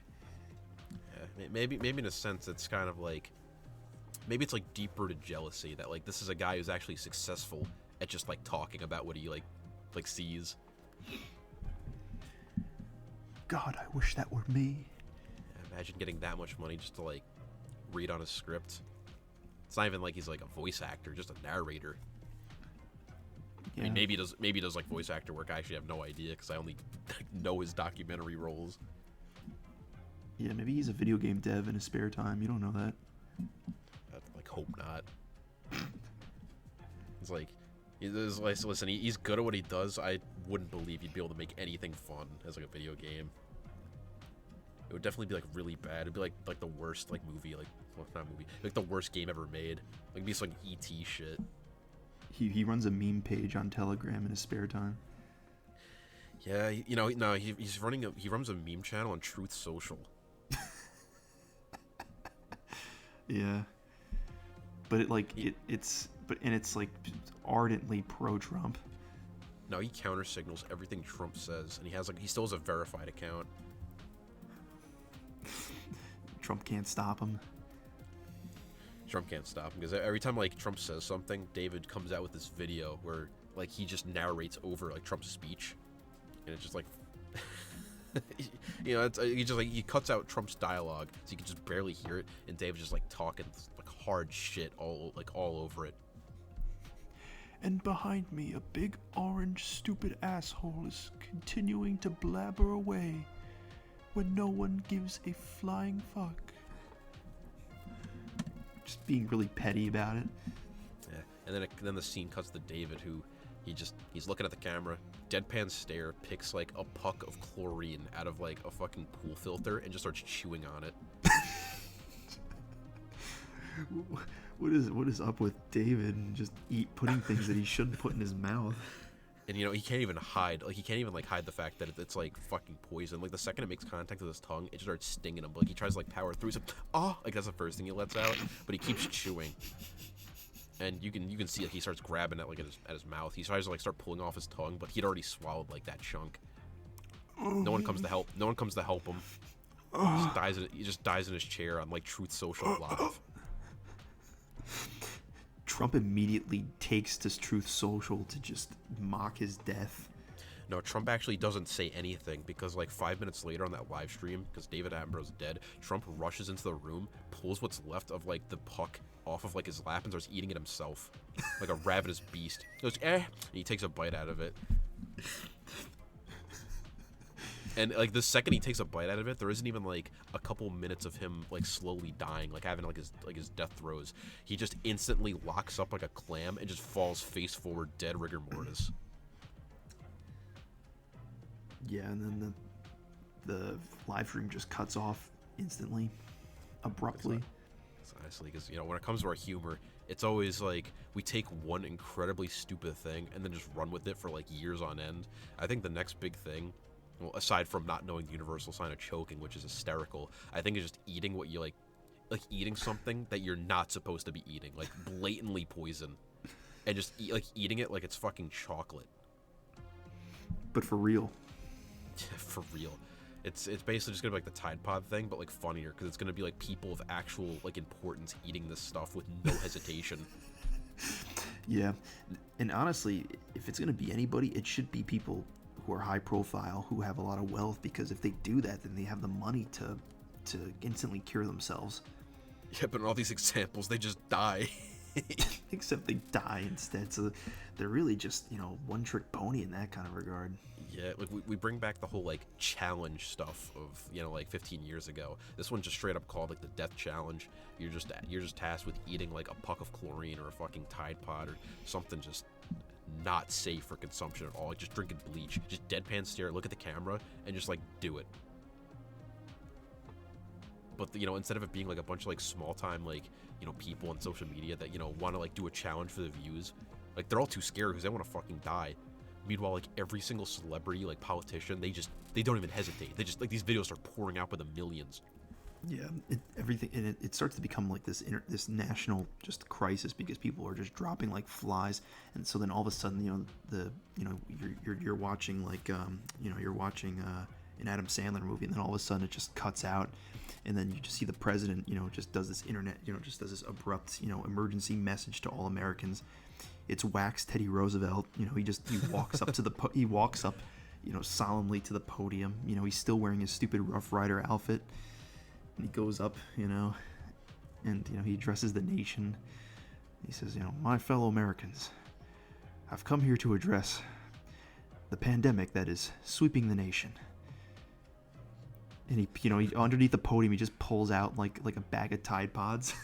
Yeah, maybe in a sense it's kind of like, maybe it's like deep-rooted jealousy that like this is a guy who's actually successful at just like talking about what he like sees. God, I wish that were me. Imagine getting that much money just to like read on a script. It's not even like he's like a voice actor, just a narrator. Yeah. I mean, maybe he does like voice actor work. I actually have no idea because I only know his documentary roles. Yeah, maybe he's a video game dev in his spare time. You don't know that. I like hope not. It's like, listen, he's good at what he does. I wouldn't believe he'd be able to make anything fun as like a video game. It would definitely be like really bad. It'd be like the worst like movie, like well, not movie, like the worst game ever made. Like it'd be some E.T. shit. He runs a meme page on Telegram in his spare time. Yeah, he runs a meme channel on Truth Social. Yeah, but it's like ardently pro-Trump. No, he counter signals everything Trump says, and he still has a verified account. Trump can't stop him. Trump can't stop him because every time like Trump says something, David comes out with this video where like he just narrates over like Trump's speech, and it's just like, he cuts out Trump's dialogue so you can just barely hear it, and David's just like talking like hard shit all over it. And behind me, a big orange stupid asshole is continuing to blabber away when no one gives a flying fuck. Just being really petty about it. Yeah, and then the scene cuts to David, who he's looking at the camera, deadpan stare, picks like a puck of chlorine out of like a fucking pool filter and just starts chewing on it. What is up with David and just putting things that he shouldn't put in his mouth? And he can't even hide hide the fact that it's like fucking poison. Like the second it makes contact with his tongue, it just starts stinging him. But like he tries to like power through. He's like, like that's the first thing he lets out. But he keeps chewing, and you can see like he starts grabbing at his mouth. He tries to like start pulling off his tongue, but he'd already swallowed like that chunk. No one comes to help. No one comes to help him. He just dies in his chair on like Truth Social Live. Trump immediately takes to Truth Social to just mock his death. No, Trump actually doesn't say anything because like 5 minutes later on that live stream, because David Attenborough's dead, Trump rushes into the room, pulls what's left of like the puck off of like his lap and starts eating it himself like a ravenous beast. He goes, and he takes a bite out of it. And like the second he takes a bite out of it, there isn't even like a couple minutes of him like slowly dying, like having like his death throes. He just instantly locks up like a clam and just falls face forward, dead rigor mortis. Yeah, and then the live stream just cuts off instantly, abruptly. It's honestly, because when it comes to our humor, it's always like we take one incredibly stupid thing and then just run with it for like years on end. I think the next big thing, well, aside from not knowing the universal sign of choking, which is hysterical, I think is just eating what you like eating something that you're not supposed to be eating, like blatantly poison, and just eating it like it's fucking chocolate. But for real. For real. It's basically just gonna be like the Tide Pod thing, but like funnier, because it's gonna be like people of actual like importance eating this stuff with no hesitation. Yeah, and honestly, if it's gonna be anybody, it should be people who are high profile, who have a lot of wealth, because if they do that, then they have the money to instantly cure themselves. Yeah, but in all these examples, they just die. Except they die instead, so they're really just, one trick pony in that kind of regard. Yeah, like we bring back the whole like challenge stuff of like 15 years ago. This one's just straight up called like the death challenge. You're just tasked with eating like a puck of chlorine or a fucking Tide Pod or something just not safe for consumption at all. Like just drinking bleach, just deadpan stare, look at the camera, and just like do it. But instead of it being like a bunch of like small time like people on social media that want to like do a challenge for the views, like they're all too scared because they want to fucking die. Meanwhile, like every single celebrity, like politician, they don't even hesitate. They just like these videos are pouring out by the millions. Yeah, everything, and it starts to become like this national just crisis because people are just dropping like flies, and so then all of a sudden, you're watching like you're watching an Adam Sandler movie, and then all of a sudden it just cuts out, and then you just see the president, just does this just does this abrupt, emergency message to all Americans. It's wax Teddy Roosevelt. He walks up to the solemnly to the podium. He's still wearing his stupid Rough Rider outfit. And he goes up, and, he addresses the nation. He says, my fellow Americans, I've come here to address the pandemic that is sweeping the nation. And he underneath the podium, he just pulls out like a bag of Tide Pods.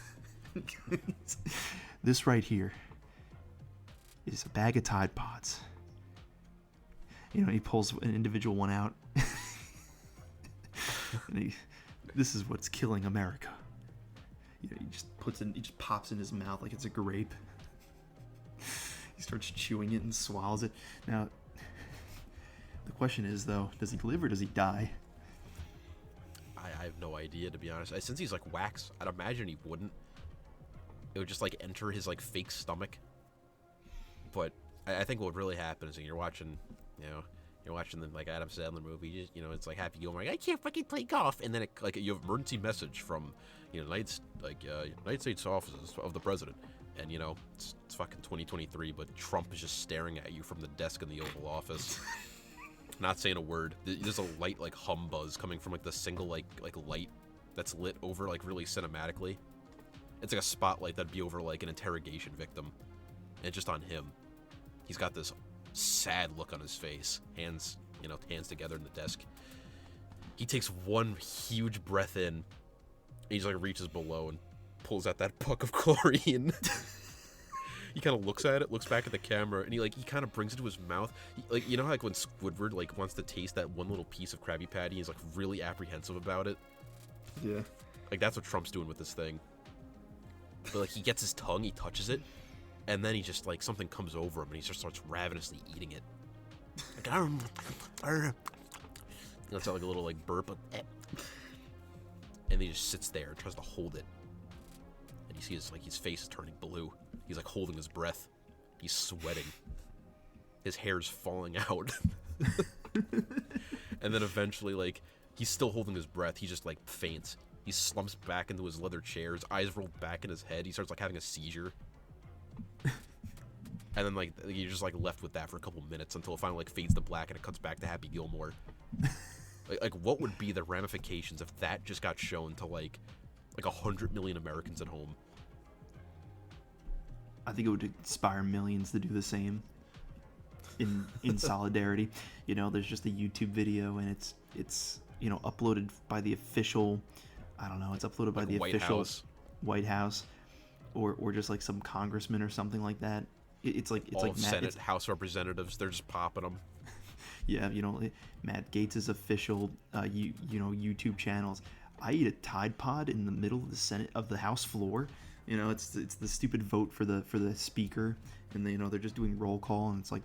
This right here is a bag of Tide Pods. He pulls an individual one out. And this is what's killing America. He just pops in his mouth like it's a grape. He starts chewing it and swallows it. Now, the question is, though, does he live or does he die? I have no idea, to be honest. Since he's like wax, I'd imagine he wouldn't. It would just like enter his like fake stomach. But I think what would really happen is you're watching, you're watching the like Adam Sandler movie. It's like Happy Gilmore. I can't fucking play golf, and then you have emergency message from United States offices of the president, and it's fucking 2023, but Trump is just staring at you from the desk in the Oval Office. Not saying a word. There's a light like hum buzz coming from like the single like light that's lit over like really cinematically. It's like a spotlight that'd be over like an interrogation victim, and just on him. He's got this sad look on his face, hands together in the desk. He takes one huge breath in, and he just like reaches below and pulls out that puck of chlorine. He kind of looks at it, looks back at the camera, and he kind of brings it to his mouth. How like when Squidward like wants to taste that one little piece of Krabby Patty, he's like really apprehensive about it. Yeah. Like that's what Trump's doing with this thing. But like he gets his tongue, he touches it, and then he just like something comes over him, and he just starts ravenously eating it. It's like a little like burp, and he just sits there and tries to hold it. And you see his face is turning blue. He's like holding his breath. He's sweating. His hair's falling out. And then eventually, like, he's still holding his breath. He just like faints. He slumps back into his leather chair. His eyes roll back in his head. He starts like having a seizure. And then like you're just like left with that for a couple minutes until it finally like fades to black and it cuts back to Happy Gilmore. like what would be the ramifications if that just got shown to like 100 million Americans at home? I think it would inspire millions to do the same in solidarity. There's just a YouTube video, and it's uploaded by the official, I don't know, it's uploaded by the official White House or just like some congressman or something like that. It's like Senate, House representatives, they're just popping them. Yeah, Matt Gaetz' official YouTube channels. I eat a Tide Pod in the middle of the House floor. It's the stupid vote for the speaker, and they're just doing roll call, and it's like,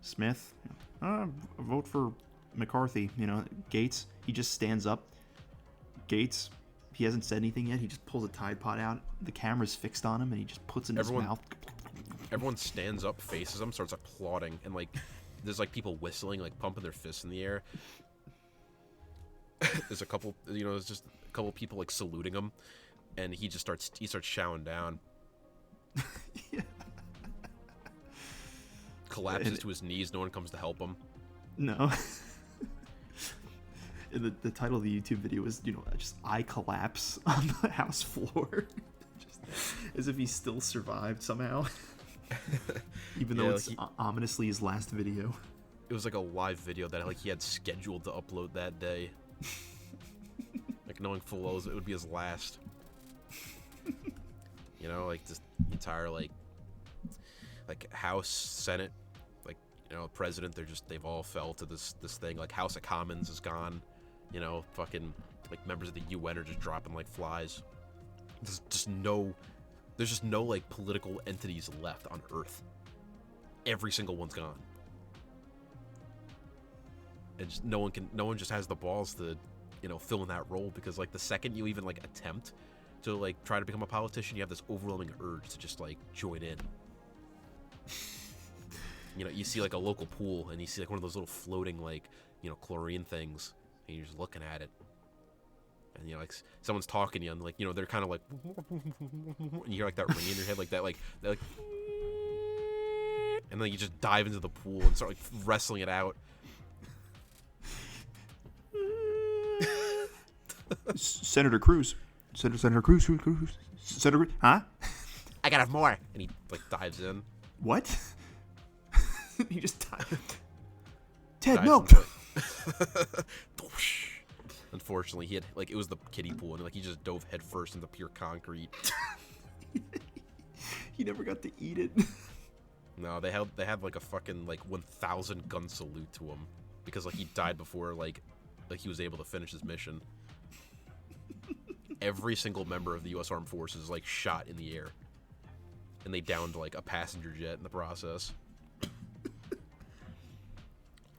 Smith, vote for McCarthy. Gaetz, he just stands up. Gaetz, he hasn't said anything yet. He just pulls a Tide Pod out. The camera's fixed on him, and he just puts it in his mouth. Everyone stands up, faces him, starts applauding, and like there's like people whistling, like pumping their fists in the air. There's a couple, there's just a couple people like saluting him. And he starts chowing down. Yeah. Collapses to his knees. No one comes to help him. No. And the title of the YouTube video is, just I collapse on the House floor. Just as if he still survived somehow. Even though it's ominously his last video. It was like a live video that like he had scheduled to upload that day. Like knowing full well it would be his last. Like this entire like House, Senate, like President, they've all fell to this thing. Like House of Commons is gone. Fucking like members of the UN are just dropping like flies. There's just no like political entities left on Earth. Every single one's gone. And just, no one just has the balls to fill in that role, because like the second you even like attempt to like try to become a politician, you have this overwhelming urge to just like join in. You see like a local pool, and you see like one of those little floating like chlorine things, and you're just looking at it, and like someone's talking to you, and like they're kind of like, and you hear like that ring in your head, like that, like they're like, and then you just dive into the pool and start like wrestling it out. Senator Cruz. Senator Cruz. Senator Cruz. Huh? I gotta have more. And he like dives in. What? He just died. Ted, Dives no. into it. Unfortunately, he had like it was the kiddie pool, and like he just dove headfirst into pure concrete. He never got to eat it. No, they had like a fucking like 1,000 gun salute to him because like he died before like he was able to finish his mission. Every single member of the U.S. Armed Forces like shot in the air, and they downed like a passenger jet in the process.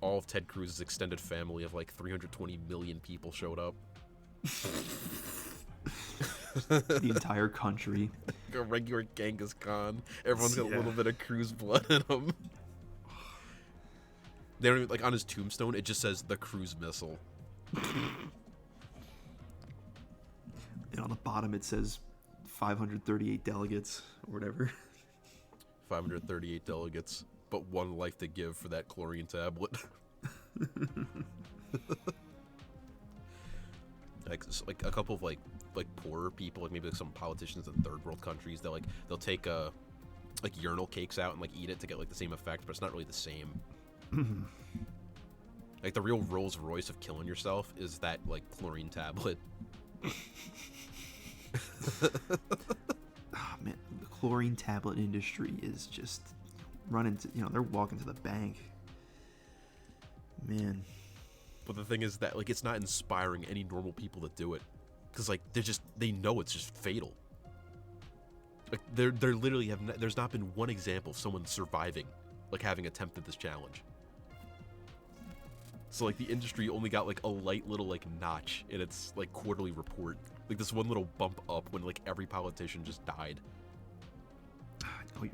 All of Ted Cruz's extended family of like 320 million people showed up. The entire country. A regular Genghis Khan. Everyone's got a little bit of Cruz blood in them. They don't even, like on his tombstone, it just says the Cruz missile. And on the bottom it says 538 delegates or whatever. 538 delegates, but one life to give for that chlorine tablet. like a couple of like poorer people, like maybe like some politicians in third world countries, they'll take like urinal cakes out and like eat it to get like the same effect, but it's not really the same. Like the real Rolls Royce of killing yourself is that like chlorine tablet. Oh, man, the chlorine tablet industry is just running to, they're walking to the bank. Man. But the thing is that like it's not inspiring any normal people to do it, because like they know it's just fatal. Like they're literally there's not been one example of someone surviving, like having attempted this challenge. So like the industry only got like a light little like notch in its like quarterly report, like this one little bump up when like every politician just died. Oh,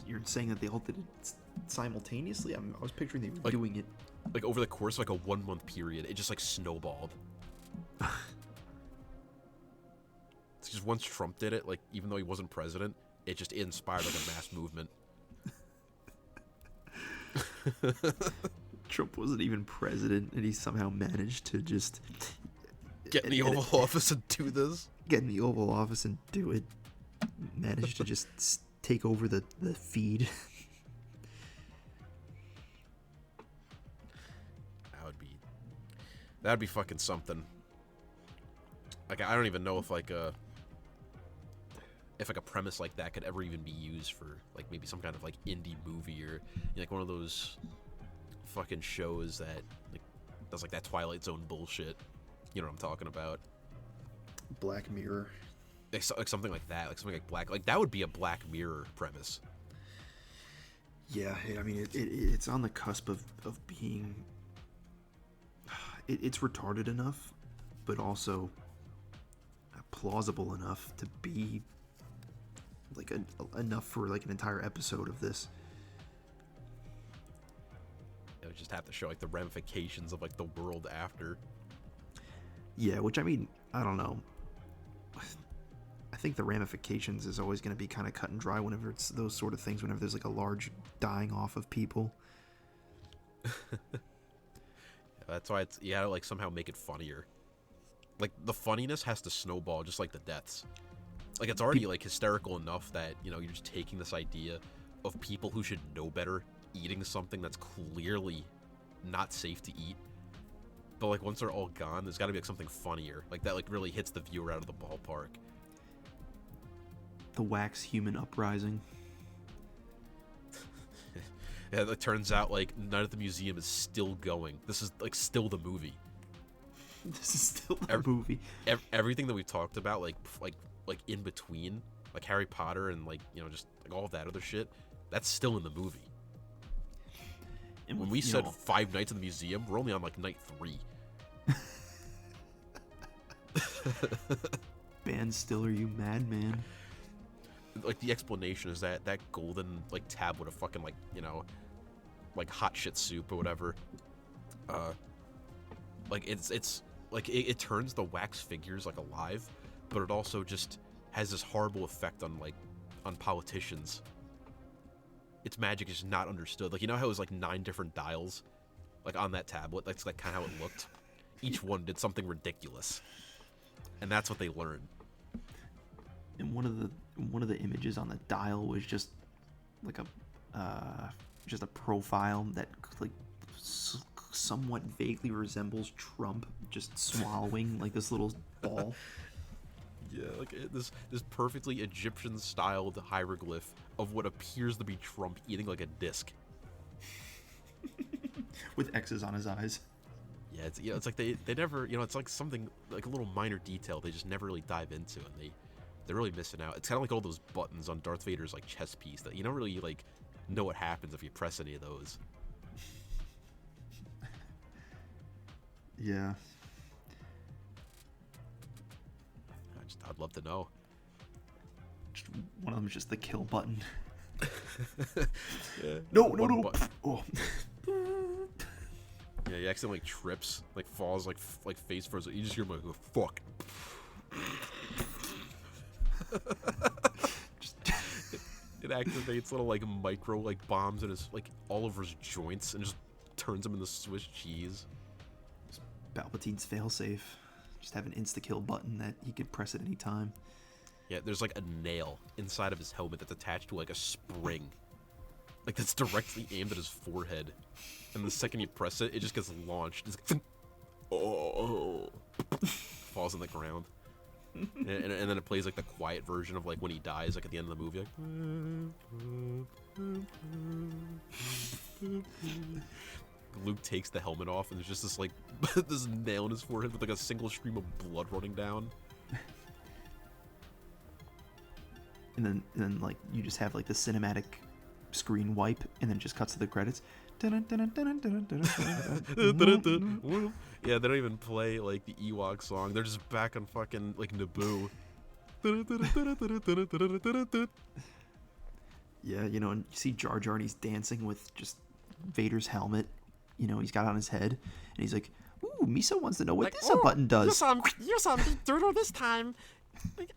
you're saying that they all did it simultaneously? I was picturing they were like, doing it like over the course of like a 1 month period. It just like snowballed. It's just once Trump did it, like even though he wasn't president, it just inspired like a mass movement. Trump wasn't even president, and he somehow managed to just get in the Oval Office and do this. Get in the Oval Office and do it. Managed to just take over the feed. That'd be fucking something. Like I don't even know if like a premise like that could ever even be used for like maybe some kind of like indie movie or like one of those fucking shows that like does like that Twilight Zone bullshit. You know what I'm talking about? Black Mirror. Like something like that. Like something like like that would be a Black Mirror premise. Yeah, I mean it's on the cusp of being. It's retarded enough, but also plausible enough to be like enough for like an entire episode of this. It would just have to show like the ramifications of like the world after. Yeah, which I mean, I don't know. I think the ramifications is always going to be kind of cut and dry whenever it's those sort of things, whenever there's like a large dying off of people. That's why you gotta like somehow make it funnier. Like the funniness has to snowball just like the deaths. Like it's already like hysterical enough that you're just taking this idea of people who should know better eating something that's clearly not safe to eat. But like once they're all gone, there's got to be like something funnier, like that like really hits the viewer out of the ballpark. The wax human uprising. Yeah, it turns out like Night at the Museum is still going. This is like still the movie. This is still the movie. Everything that we've talked about, like in between, like Harry Potter and like just like all of that other shit, that's still in the movie. And when we said 5 nights in the museum, we're only on like night 3. Ben Stiller, you madman. Like the explanation is that golden like tablet of fucking like like hot shit soup or whatever, like it's like it turns the wax figures like alive, but it also just has this horrible effect on politicians. Its magic is not understood. Like how it was like 9 different dials like on that tablet. That's like kind of how it looked. Each one did something ridiculous. And that's what they learn. And one of the images on the dial was just like a profile that like somewhat vaguely resembles Trump just swallowing like this little ball. Yeah, like this perfectly Egyptian-styled hieroglyph of what appears to be Trump eating like a disc. With X's on his eyes. Yeah, it's like they never, it's like something, like a little minor detail they just never really dive into, and they're really missing out. It's kind of like all those buttons on Darth Vader's like chess piece that you don't really like know what happens if you press any of those. Yeah. I'd love to know. One of them is just the kill button. Yeah. No. Oh. Yeah, he accidentally trips, like falls, like face first. You just hear him like, oh, fuck. It activates little like micro like bombs in his like all over his joints and just turns him into Swiss cheese. Palpatine's failsafe. Just have an insta-kill button that he could press at any time. Yeah, there's like a nail inside of his helmet that's attached to like a spring. Like that's directly aimed at his forehead. And the second you press it, it just gets launched. It's like, oh, falls on the ground. And then it plays like the quiet version of like when he dies, like at the end of the movie. Like, Luke takes the helmet off, and there's just this like this nail in his forehead with like a single stream of blood running down. And then like you just have like the cinematic screen wipe, and then it just cuts to the credits. Yeah, they don't even play like the Ewok song. They're just back on fucking like Naboo. Yeah, and you see Jar Jar and he's dancing with just Vader's helmet. He's got on his head, and he's like, "Ooh, Misa wants to know what this button does." You saw me doodle this time. Like,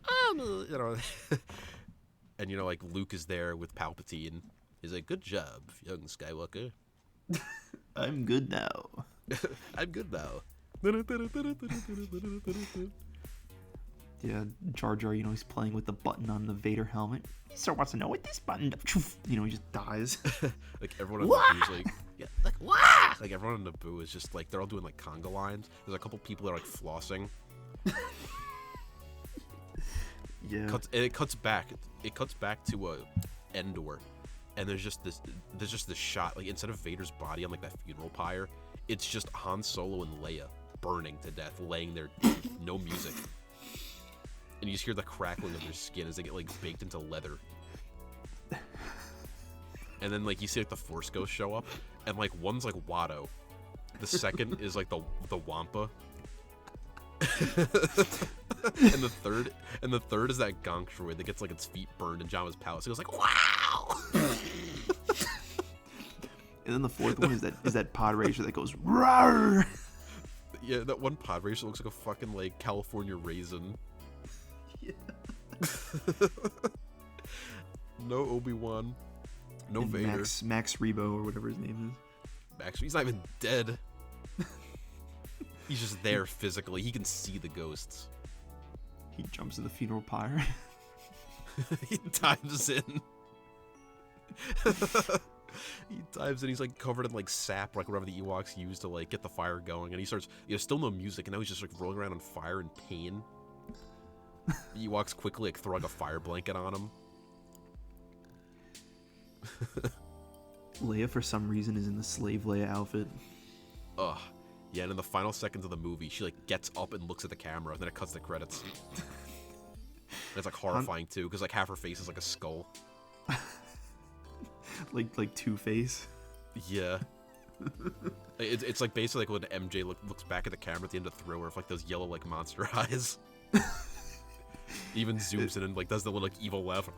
And like Luke is there with Palpatine. He's like, "Good job, young Skywalker." I'm good now. I'm good now. Yeah, Jar Jar, he's playing with the button on the Vader helmet. Misa wants to know what this button does. He just dies. Like everyone on Naboo's like, yeah, like wah! Like everyone on Naboo is just like they're all doing like conga lines. There's a couple people that are like flossing. Yeah. It cuts back to Endor, and there's just this shot like instead of Vader's body on like that funeral pyre, it's just Han Solo and Leia burning to death, laying there, no music, and you just hear the crackling of their skin as they get like baked into leather. And then like you see like the Force Ghosts show up, and like one's like Watto, the second is like the Wampa. and the third is that Gonk droid that gets like its feet burned in Jabba's palace. It goes like, wow. And then the fourth one is that pod racer that goes rawr. Yeah, that one pod racer looks like a fucking like California raisin. Yeah. No Obi-Wan, no and Vader. Max Rebo or whatever his name is. Max, he's not even dead. He's just there physically. He can see the ghosts. He jumps in the funeral pyre. He dives in. He dives in. He's like covered in like sap, like whatever the Ewoks use to like get the fire going. And he starts. There's still no music, and now he's just like rolling around on fire in pain. The Ewoks quickly like throw like a fire blanket on him. Leia, for some reason, is in the slave Leia outfit. Ugh. Yeah, and in the final seconds of the movie, she like gets up and looks at the camera, and then it cuts the credits. And it's like horrifying too, because like half her face is like a skull. like Two-Face. Yeah. It's like basically like when MJ looks back at the camera at the end of Thriller with like those yellow like monster eyes. Even zooms in and like does the little like evil laugh.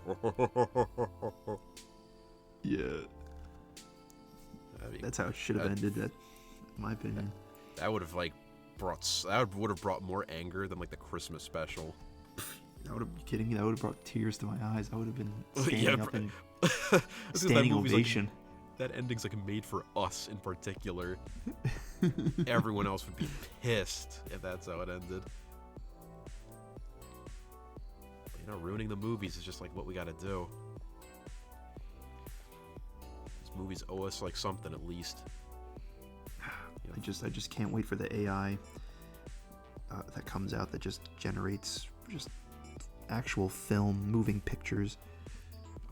Yeah. I mean, that's how it should have ended. That, in my opinion. That would have like brought more anger than like the Christmas special. That would have, you kidding me? That would have brought tears to my eyes. I would have been standing up and standing ovation. Like, that ending's like made for us in particular. Everyone else would be pissed if that's how it ended. ruining the movies is just like what we gotta do. These movies owe us like something at least. I just can't wait for the AI that comes out that just generates just actual film, moving pictures.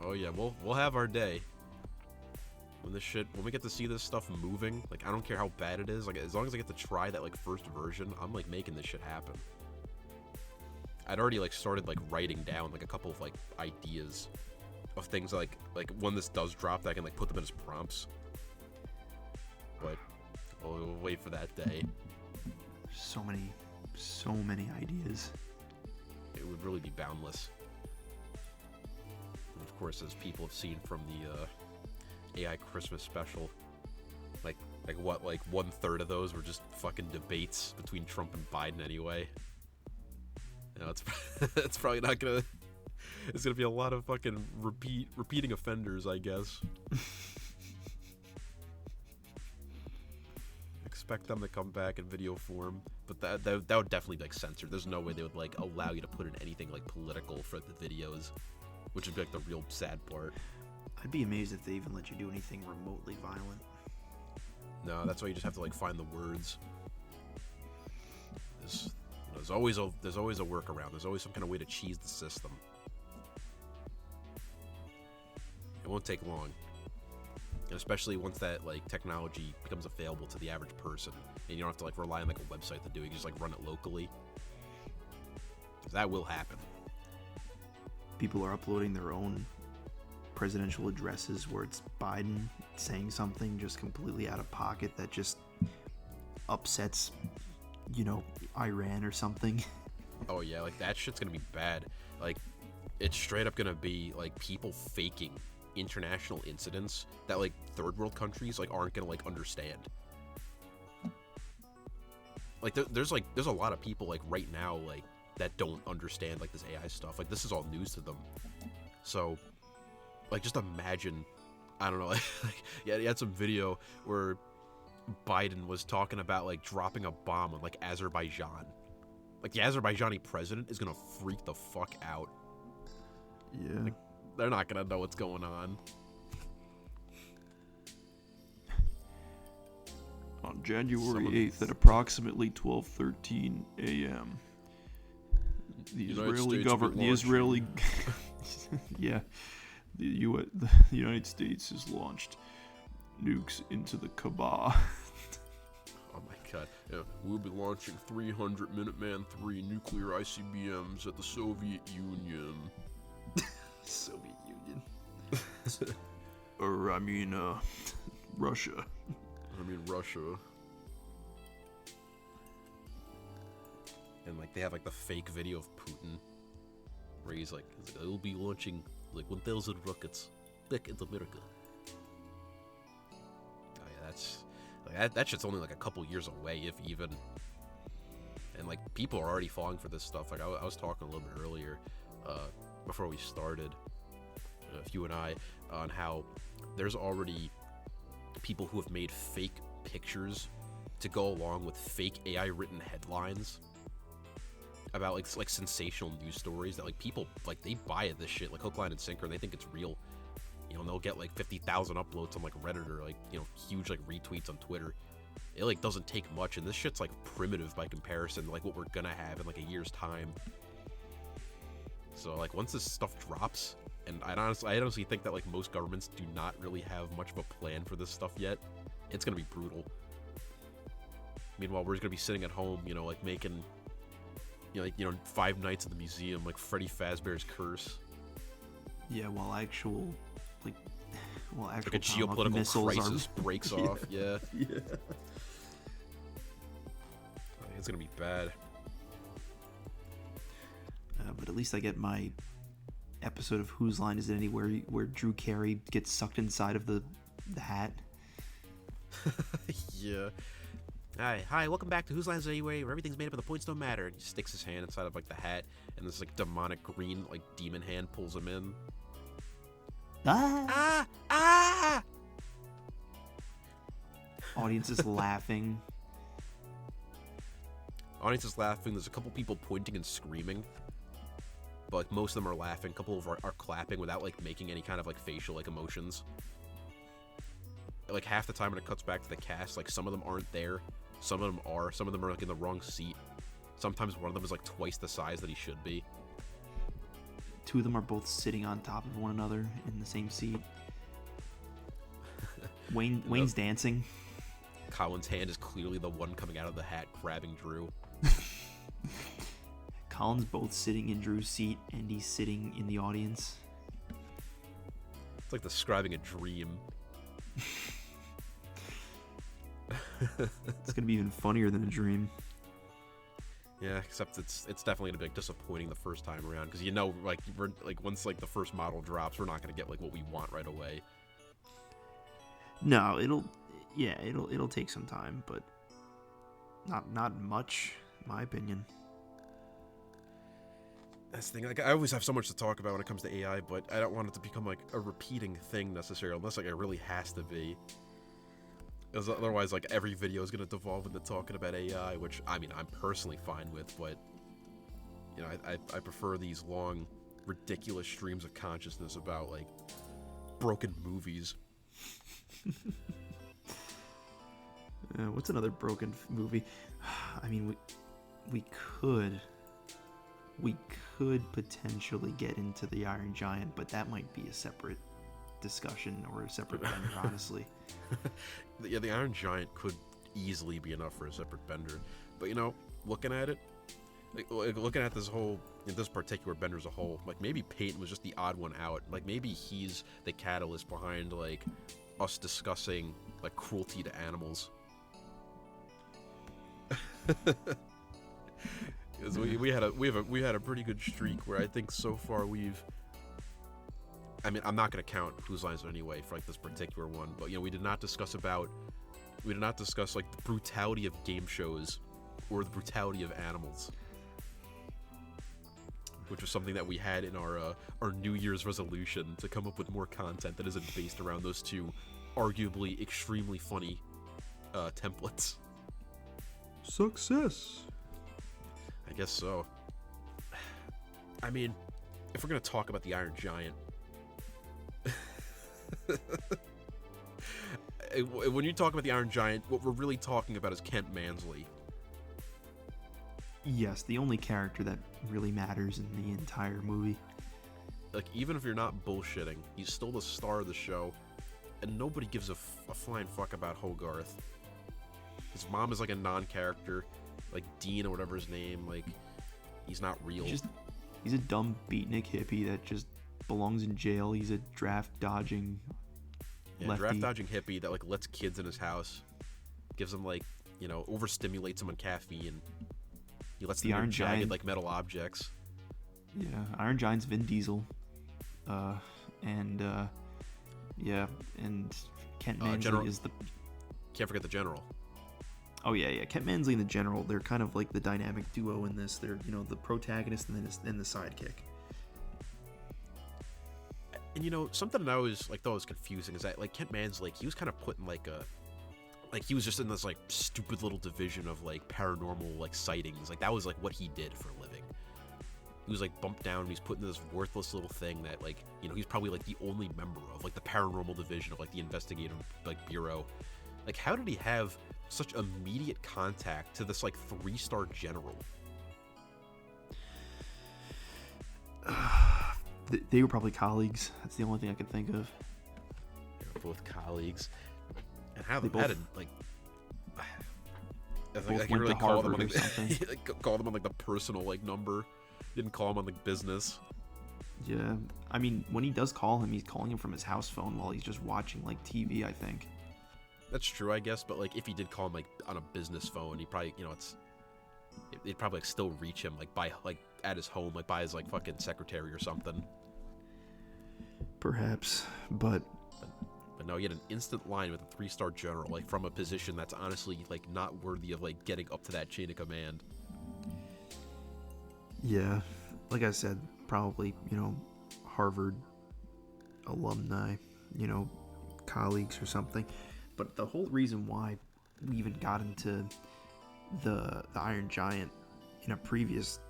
Oh yeah, we'll have our day. When we get to see this stuff moving, like I don't care how bad it is, like as long as I get to try that like first version, I'm like making this shit happen. I'd already like started like writing down like a couple of like ideas of things like when this does drop that I can like put them in as prompts. But we'll wait for that day. So many ideas. It would really be boundless. And of course, as people have seen from the AI Christmas special, like 1/3 of those were just fucking debates between Trump and Biden anyway. You know, it's probably not gonna. It's gonna be a lot of fucking repeating offenders, I guess. Expect them to come back in video form, but that would definitely be like censored. There's no way they would like allow you to put in anything like political for the videos, which would be like the real sad part. I'd be amazed if they even let you do anything remotely violent. No, that's why you just have to like find the words. There's always a workaround. There's always some kind of way to cheese the system. It won't take long, and especially once that like technology becomes available to the average person, and you don't have to like rely on like a website to do it. You just like run it locally. That will happen. People are uploading their own presidential addresses where it's Biden saying something just completely out of pocket that just upsets, Iran or something. Oh yeah, like that shit's gonna be bad. Like, it's straight up gonna be like people faking international incidents that like third world countries like aren't gonna like understand. Like there's a lot of people like right now like that don't understand like this AI stuff. Like this is all news to them. So like just imagine, I don't know, like yeah, he had some video where Biden was talking about like dropping a bomb on like Azerbaijan. Like the Azerbaijani president is gonna freak the fuck out. Yeah. Like, they're not gonna know what's going on. On January 8th at approximately 12:13 a.m. The United States has launched nukes into the Kaaba. Oh my god. Yeah, we'll be launching 300 Minuteman III nuclear ICBMs at the Soviet Union. Soviet Union. Or, Russia. Russia. And like they have like the fake video of Putin where he's like they'll be launching like 1,000 rockets back into America. Oh yeah, that's like that shit's only like a couple years away, if even. And like people are already falling for this stuff. Like I was talking a little bit earlier before we started, you and I, on how there's already people who have made fake pictures to go along with fake AI written headlines about like sensational news stories that like people like they buy this shit like hook, line, and sinker, and they think it's real. And they'll get like 50,000 uploads on like Reddit or like huge like retweets on Twitter. It like doesn't take much, and this shit's like primitive by comparison to like what we're gonna have in like a year's time. So like once this stuff drops, and I honestly think that like most governments do not really have much of a plan for this stuff yet. It's gonna be brutal. Meanwhile, we're gonna be sitting at home, like making, Five Nights at the Museum, like Freddy Fazbear's Curse. Yeah, while actual like a geopolitical crisis breaks off. Yeah. Yeah. It's gonna be bad. But at least I get my episode of Whose Line Is It Anywhere where Drew Carey gets sucked inside of the hat. Yeah. Hi, welcome back to Whose Line Is It Anyway, where everything's made up and the points don't matter. And he sticks his hand inside of like the hat, and this like demonic green like demon hand pulls him in. Ah! Audience is laughing. Audience is laughing. There's a couple people pointing and screaming. but like most of them are laughing. A couple of are clapping without like making any kind of like facial like emotions. Like half the time when it cuts back to the cast, like some of them aren't there, some of them are, some of them are like in the wrong seat. Sometimes one of them is like twice the size that he should be. Two of them are both sitting on top of one another in the same seat. Wayne's dancing. Colin's hand is clearly the one coming out of the hat grabbing Drew. Colin's both sitting in Drew's seat, and he's sitting in the audience. It's like describing a dream. It's gonna be even funnier than a dream. Yeah, except it's definitely gonna be like disappointing the first time around, because you know, like we're like once like the first model drops, we're not gonna get like what we want right away. No, it'll take some time, but not much, in my opinion. That's the thing. Like I always have so much to talk about when it comes to AI, but I don't want it to become like a repeating thing necessarily, unless like it really has to be. Because otherwise, like every video is gonna devolve into talking about AI, which I mean I'm personally fine with, but you know I prefer these long, ridiculous streams of consciousness about like broken movies. What's another broken movie? I mean, we could potentially get into the Iron Giant, but that might be a separate discussion or a separate bender, honestly. Yeah, the Iron Giant could easily be enough for a separate bender, but you know, looking at it, like looking at this particular bender as a whole, like maybe Peyton was just the odd one out. Like maybe he's the catalyst behind like us discussing like cruelty to animals. Because we had a pretty good streak where I think so far I mean, I'm not gonna count Whose Lines Are Anyway for like this particular one, but you know, we did not discuss like the brutality of game shows or the brutality of animals, which was something that we had in our New Year's resolution to come up with more content that isn't based around those two arguably extremely funny templates. Success. I guess so. I mean, if we're gonna talk about the Iron Giant, when you talk about the Iron Giant, what we're really talking about is Kent Mansley. Yes, the only character that really matters in the entire movie. Like, even if you're not bullshitting, he's still the star of the show, and nobody gives a flying fuck about Hogarth. His mom is like a non-character, like Dean or whatever his name, like, he's not real. He's a dumb beatnik hippie that just belongs in jail. He's a draft-dodging lefty. Draft-dodging hippie that, like, lets kids in his house, gives them, like, you know, overstimulates them on caffeine. He lets them eat jagged, like, metal objects. Yeah, Iron Giant's Vin Diesel. And Kent Mansley is the... Can't forget the General. Oh, yeah. Kent Mansley and the General, they're kind of like the dynamic duo in this. They're, you know, the protagonist and then the sidekick. And, you know, something that I always, like, thought was confusing is that, like, Kent Mansley, he was kind of put in, like, he was just in this, like, stupid little division of, like, paranormal, like, sightings. Like, that was, like, what he did for a living. He was, like, bumped down and he's put in this worthless little thing that, like, you know, he's probably, like, the only member of, like, the paranormal division of, like, the investigative, like, bureau. Like, how did he have such immediate contact to this, like, 3-star general? They were probably colleagues. That's the only thing I could think of. They were both colleagues. And how they both, had like... I both think went really to called him Harvard on, or like, something. like, called him on, like, the personal, like, number. Didn't call him on, like, business. Yeah. I mean, when he does call him, he's calling him from his house phone while he's just watching, like, TV, I think. That's true, I guess, but, like, if he did call him, like, on a business phone, he probably, you know, it'd probably, like, still reach him, like, by, like, at his home, like, by his, like, fucking secretary or something. Perhaps, but no, he had an instant line with a 3-star general, like, from a position that's honestly, like, not worthy of, like, getting up to that chain of command. Yeah, like I said, probably, you know, Harvard alumni, you know, colleagues or something. But the whole reason why we even got into the Iron Giant in a previous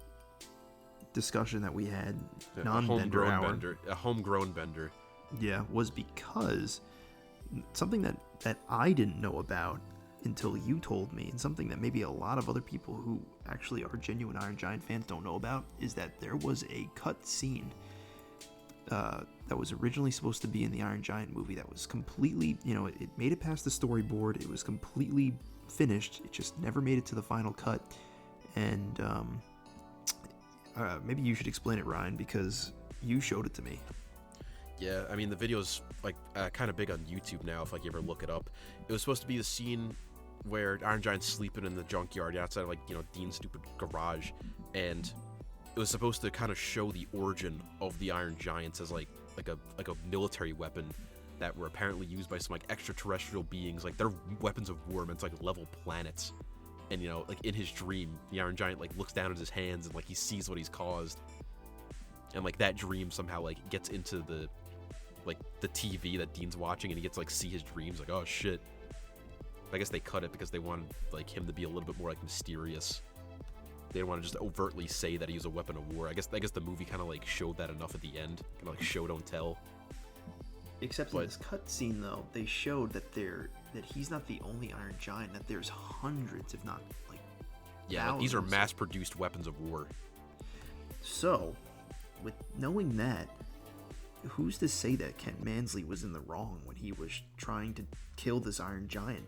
discussion that we had, A non-bender homegrown hour, bender. A homegrown bender. yeah, was because something that I didn't know about until you told me, and something that maybe a lot of other people who actually are genuine Iron Giant fans don't know about, is that there was a cut scene that was originally supposed to be in the Iron Giant movie that was completely, it made it past the storyboard. It was completely finished. It just never made it to the final cut. And maybe you should explain it, Ryan, because you showed it to me. Yeah, I mean, the video's like kind of big on YouTube now, if like you ever look it up. It was supposed to be the scene where Iron Giant's sleeping in the junkyard outside of, like, Dean's stupid garage, and it was supposed to kind of show the origin of the Iron Giants as like a military weapon that were apparently used by some like extraterrestrial beings. Like, they're weapons of war meant to like level planets. And like in his dream, the Iron Giant like looks down at his hands and like he sees what he's caused. And like that dream somehow like gets into the TV that Dean's watching, and he gets to like see his dreams. Like, oh shit. I guess they cut it because they wanted like him to be a little bit more like mysterious. They didn't want to just overtly say that he was a weapon of war. I guess the movie kind of like showed that enough at the end, kind of like show don't tell. Except in this cut scene, though, they showed that he's not the only Iron Giant. That there's hundreds, if not like like, these are thousands. mass-produced weapons of war. So, with knowing that, who's to say that Kent Mansley was in the wrong when he was trying to kill this Iron Giant?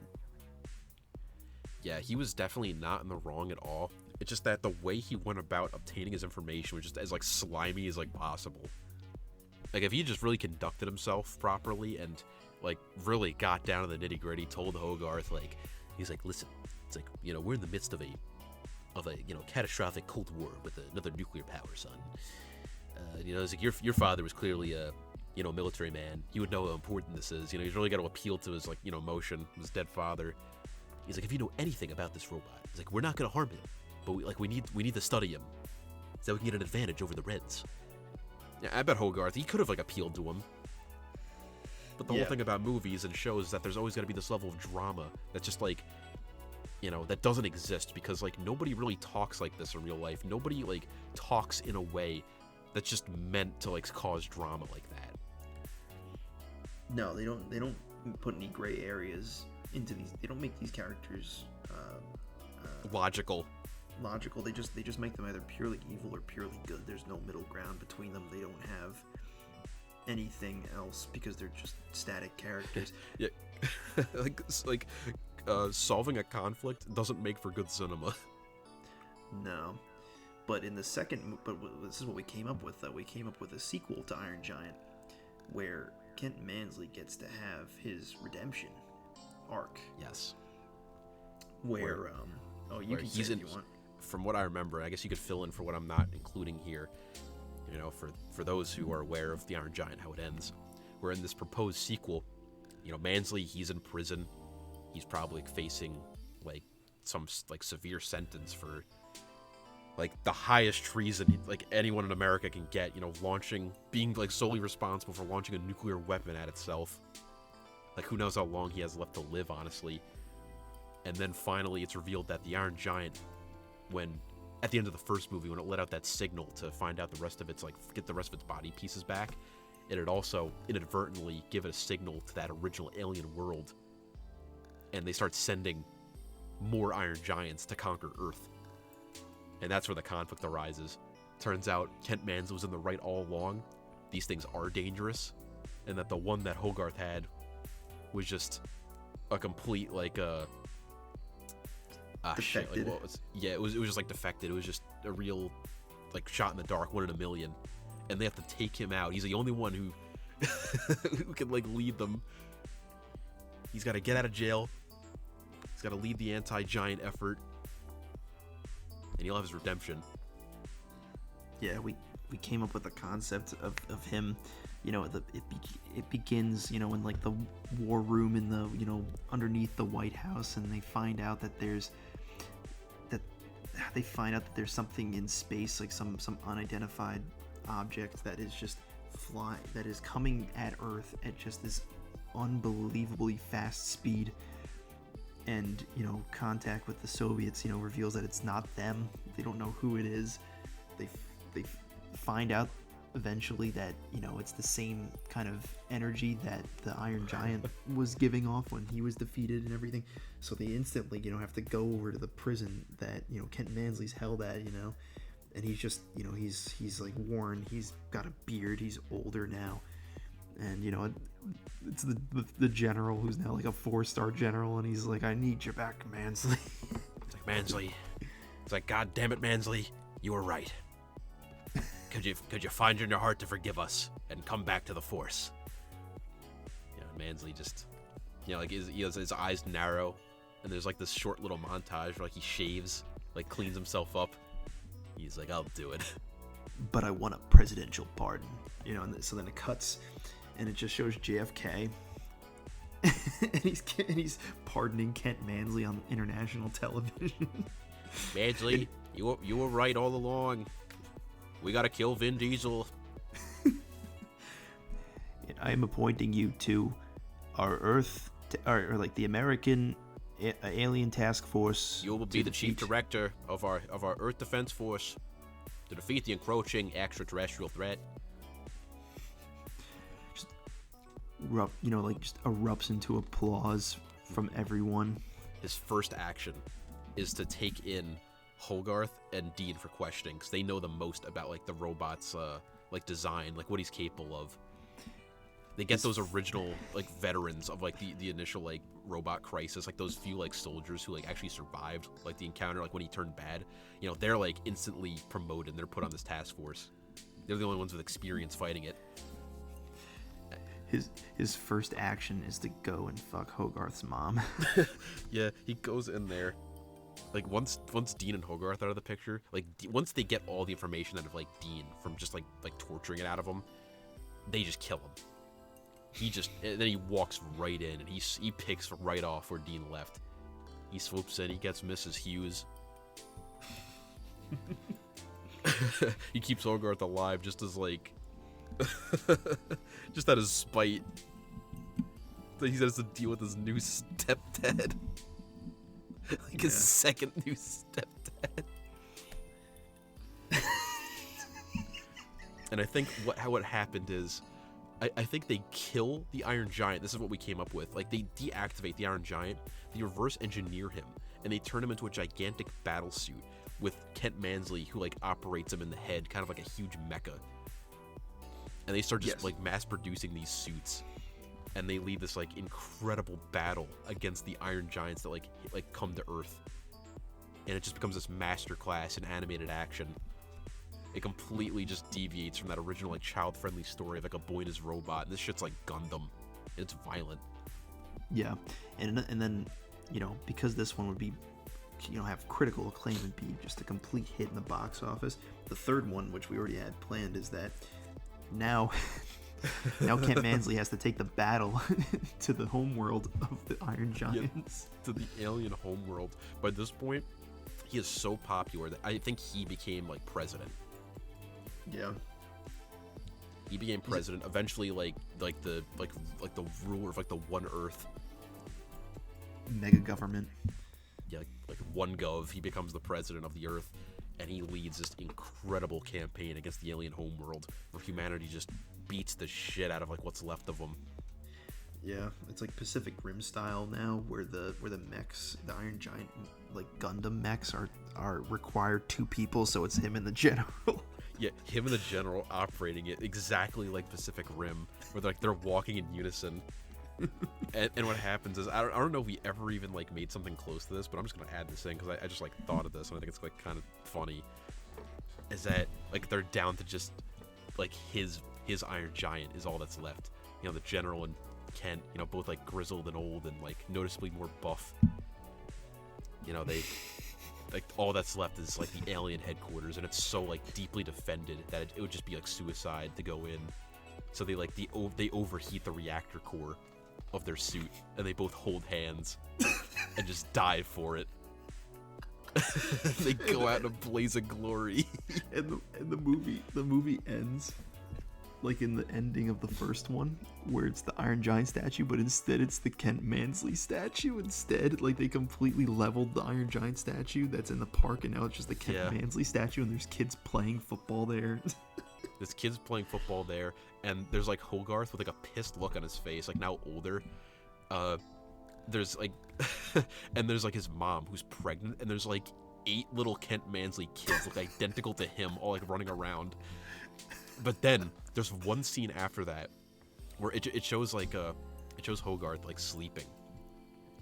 Yeah, he was definitely not in the wrong at all. It's just that the way he went about obtaining his information was just as like slimy as like possible. Like, if he just really conducted himself properly and like really got down to the nitty gritty, told Hogarth, like, he's like, listen, it's like, we're in the midst of a catastrophic Cold War with another nuclear power, son. It's like your father was clearly a military man. You would know how important this is. He's really got to appeal to his emotion, his dead father. He's like, if you know anything about this robot, he's like, we're not gonna harm him, but we need to study him so we can get an advantage over the Reds. Yeah, I bet Hogarth, he could have appealed to him. But the whole thing about movies and shows is that there's always got to be this level of drama that's just that doesn't exist, because nobody really talks like this in real life. Nobody talks in a way that's just meant to cause drama like that. No, they don't put any gray areas into these. They don't make these characters logical. They just make them either purely evil or purely good. There's no middle ground between them. They don't have anything else because they're just static characters. Yeah. Solving a conflict doesn't make for good cinema. No. But in the second, this is what we came up with, though. We came up with a sequel to Iron Giant, where Kent Mansley gets to have his redemption arc. Yes. Where you can say if you want. From what I remember, I guess you could fill in for what I'm not including here. For those who are aware of the Iron Giant, how it ends. We're in this proposed sequel. Mansley, he's in prison. He's probably facing some severe sentence for the highest treason anyone in America can get. Being solely responsible for launching a nuclear weapon at itself. Who knows how long he has left to live, honestly. And then finally, it's revealed that the Iron Giant, at the end of the first movie, when it let out that signal to find out the rest of its get the rest of its body pieces back, it had also inadvertently given a signal to that original alien world, and they start sending more Iron Giants to conquer Earth. And that's where the conflict arises. Turns out Kent Mansley was in the right all along. These things are dangerous, and that the one that Hogarth had was just a complete defected. It was just defected. It was just a real shot in the dark, 1 in a million, and they have to take him out. He's the only one who who can lead them. He's got to get out of jail. He's got to lead the anti-giant effort, and he'll have his redemption. Yeah, we came up with the concept of him. It begins, in the war room in the, underneath the White House, and they find out that there's something in space, some unidentified object that is just that is coming at Earth at just this unbelievably fast speed. And, contact with the Soviets, reveals that it's not them. They don't know who it is. they find out eventually that, you know, it's the same kind of energy that the Iron Giant was giving off when he was defeated and everything. So they instantly, you know, have to go over to the prison that, you know, Kent Mansley's held at, you know. And he's just, you know, he's like worn. He's got a beard. He's older now. And, you know, it's the general who's now like a 4-star general. And he's like, I need you back, Mansley. It's like, Mansley. It's like, God damn it, Mansley. You were right. Could you find in your heart to forgive us and come back to the Force? You know, Mansley just, you know, like his eyes narrow. And there's like this short little montage where like he shaves, like cleans himself up. He's like, I'll do it. But I want a presidential pardon. You know, and so then it cuts, and it just shows JFK. and he's pardoning Kent Mansley on international television. Mansley, you were right all along. We gotta kill Vin Diesel. I am appointing you to our Earth, or like the American Alien Task Force. You will be the chief director of our Earth Defense Force to defeat the encroaching extraterrestrial threat. Just, you know, like just erupts into applause from everyone. His first action is to take in Hogarth and Dean for questioning, because they know the most about like the robot's like design, like what he's capable of. They get those original like veterans of like the initial like robot crisis, like those few like soldiers who like actually survived like the encounter, like when he turned bad. You know, they're like instantly promoted. They're put on this task force. They're the only ones with experience fighting it. His first action is to go and fuck Hogarth's mom. Yeah, he goes in there. Like once Dean and Hogarth are out of the picture, like once they get all the information out of like Dean from just like torturing it out of him, they just kill him. And then he walks right in and he picks right off where Dean left. He swoops in, he gets Mrs. Hughes. He keeps Hogarth alive just as like just out of spite. He has to deal with his new stepdad. Like his second new stepdad. And I think what happened is, I think they kill the Iron Giant. This is what we came up with. Like, they deactivate the Iron Giant, they reverse engineer him, and they turn him into a gigantic battle suit with Kent Mansley, who like operates him in the head, kind of like a huge mecha. And they start just like mass producing these suits, and they lead this like incredible battle against the Iron Giants that like come to Earth, and it just becomes this masterclass in animated action. It completely just deviates from that original like child-friendly story of like a boy and his robot, and this shit's like Gundam, and it's violent. Yeah, and then, you know, because this one would be, you know, have critical acclaim and be just a complete hit in the box office. The third one, which we already had planned, is that now Kent Mansley has to take the battle to the homeworld of the Iron Giants. Yeah, to the alien homeworld. By this point, he is so popular that I think he became like president. Yeah. He became president. Eventually, like the ruler of like the One Earth mega government. Yeah, like One Gov. He becomes the president of the Earth, and he leads this incredible campaign against the alien homeworld, where humanity just beats the shit out of like what's left of them. Yeah, it's like Pacific Rim style now, where the mechs, the Iron Giant like Gundam mechs are required 2 people, so it's him and the general. Yeah, him and the general operating it exactly like Pacific Rim, where they're walking in unison. and what happens is, I don't know if we ever even like made something close to this, but I'm just gonna add this in because I just like thought of this and I think it's like kind of funny. Is that like they're down to just like his Iron Giant is all that's left. You know, the general and Kent, you know, both like grizzled and old and like noticeably more buff. You know, they like all that's left is like the alien headquarters, and it's so like deeply defended that it would just be like suicide to go in. So they like they overheat the reactor core of their suit, and they both hold hands and just die for it. They go out in a blaze of glory. And the movie ends like in the ending of the first one, where it's the Iron Giant statue, but instead it's the Kent Mansley statue instead. Like, they completely leveled the Iron Giant statue that's in the park, and now it's just the Kent Mansley statue, and there's kids playing football there. There's kids playing football there, and there's like Hogarth with like a pissed look on his face, like now older. There's like, and there's like his mom who's pregnant, and there's like 8 little Kent Mansley kids look identical to him, all like running around. But then there's one scene after that where it shows like it shows Hogarth like sleeping,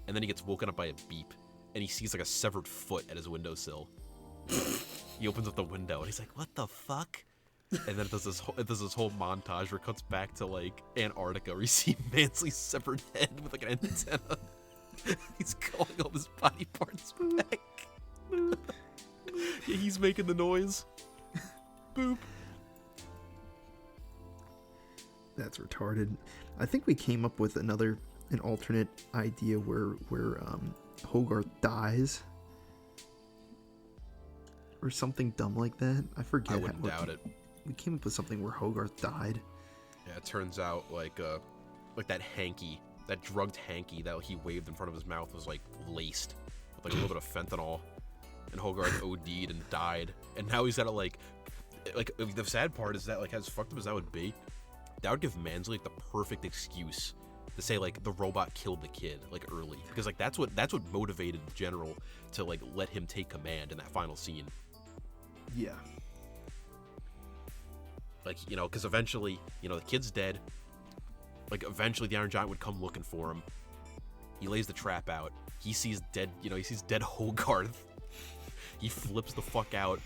and then he gets woken up by a beep, and he sees like a severed foot at his windowsill. He opens up the window and he's like, "What the fuck?" And then it does this whole montage where it cuts back to like Antarctica, where you see Mansley's severed head with like an antenna. He's calling all his body parts back. Yeah, he's making the noise. Boop. That's retarded. I think we came up with an alternate idea where Hogarth dies. Or something dumb like that. I forget. I wouldn't doubt it. We came up with something where Hogarth died. Yeah, it turns out like that hanky, that drugged hanky that he waved in front of his mouth was like laced with like a little bit of fentanyl, and Hogarth OD'd and died. And now he's got to like the sad part is that like as fucked up as that would be, that would give Mansley like the perfect excuse to say like the robot killed the kid like early, because like that's what motivated General to like let him take command in that final scene. Yeah. Like, you know, because eventually, you know, the kid's dead. Like, eventually the Iron Giant would come looking for him. He lays the trap out. He sees dead Hogarth. He flips the fuck out.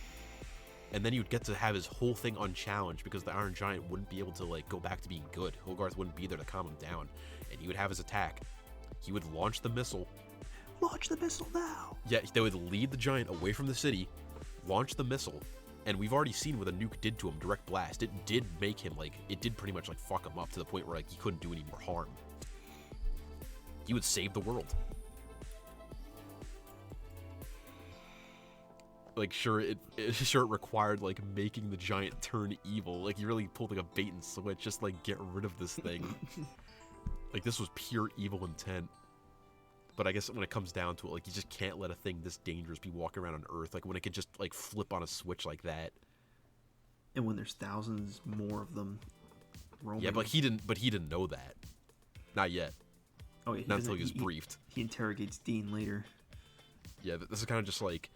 And then he would get to have his whole thing unchallenged, because the Iron Giant wouldn't be able to, like, go back to being good. Hogarth wouldn't be there to calm him down. And he would have his attack. He would launch the missile. Launch the missile now! Yeah, they would lead the Giant away from the city, launch the missile, and we've already seen what the nuke did to him, direct blast. It did make him, like, it did pretty much, like, fuck him up to the point where, like, he couldn't do any more harm. He would save the world. Like, sure, it required, like, making the Giant turn evil. Like, you really pulled, like, a bait and switch, just, like, get rid of this thing. Like, this was pure evil intent. But I guess when it comes down to it, like, you just can't let a thing this dangerous be walking around on Earth. Like, when it could just, like, flip on a switch like that. And when there's thousands more of them roaming. Yeah, but he didn't know that. Not yet. Oh, yeah. Not until he was briefed. He interrogates Dean later. Yeah, this is kind of just like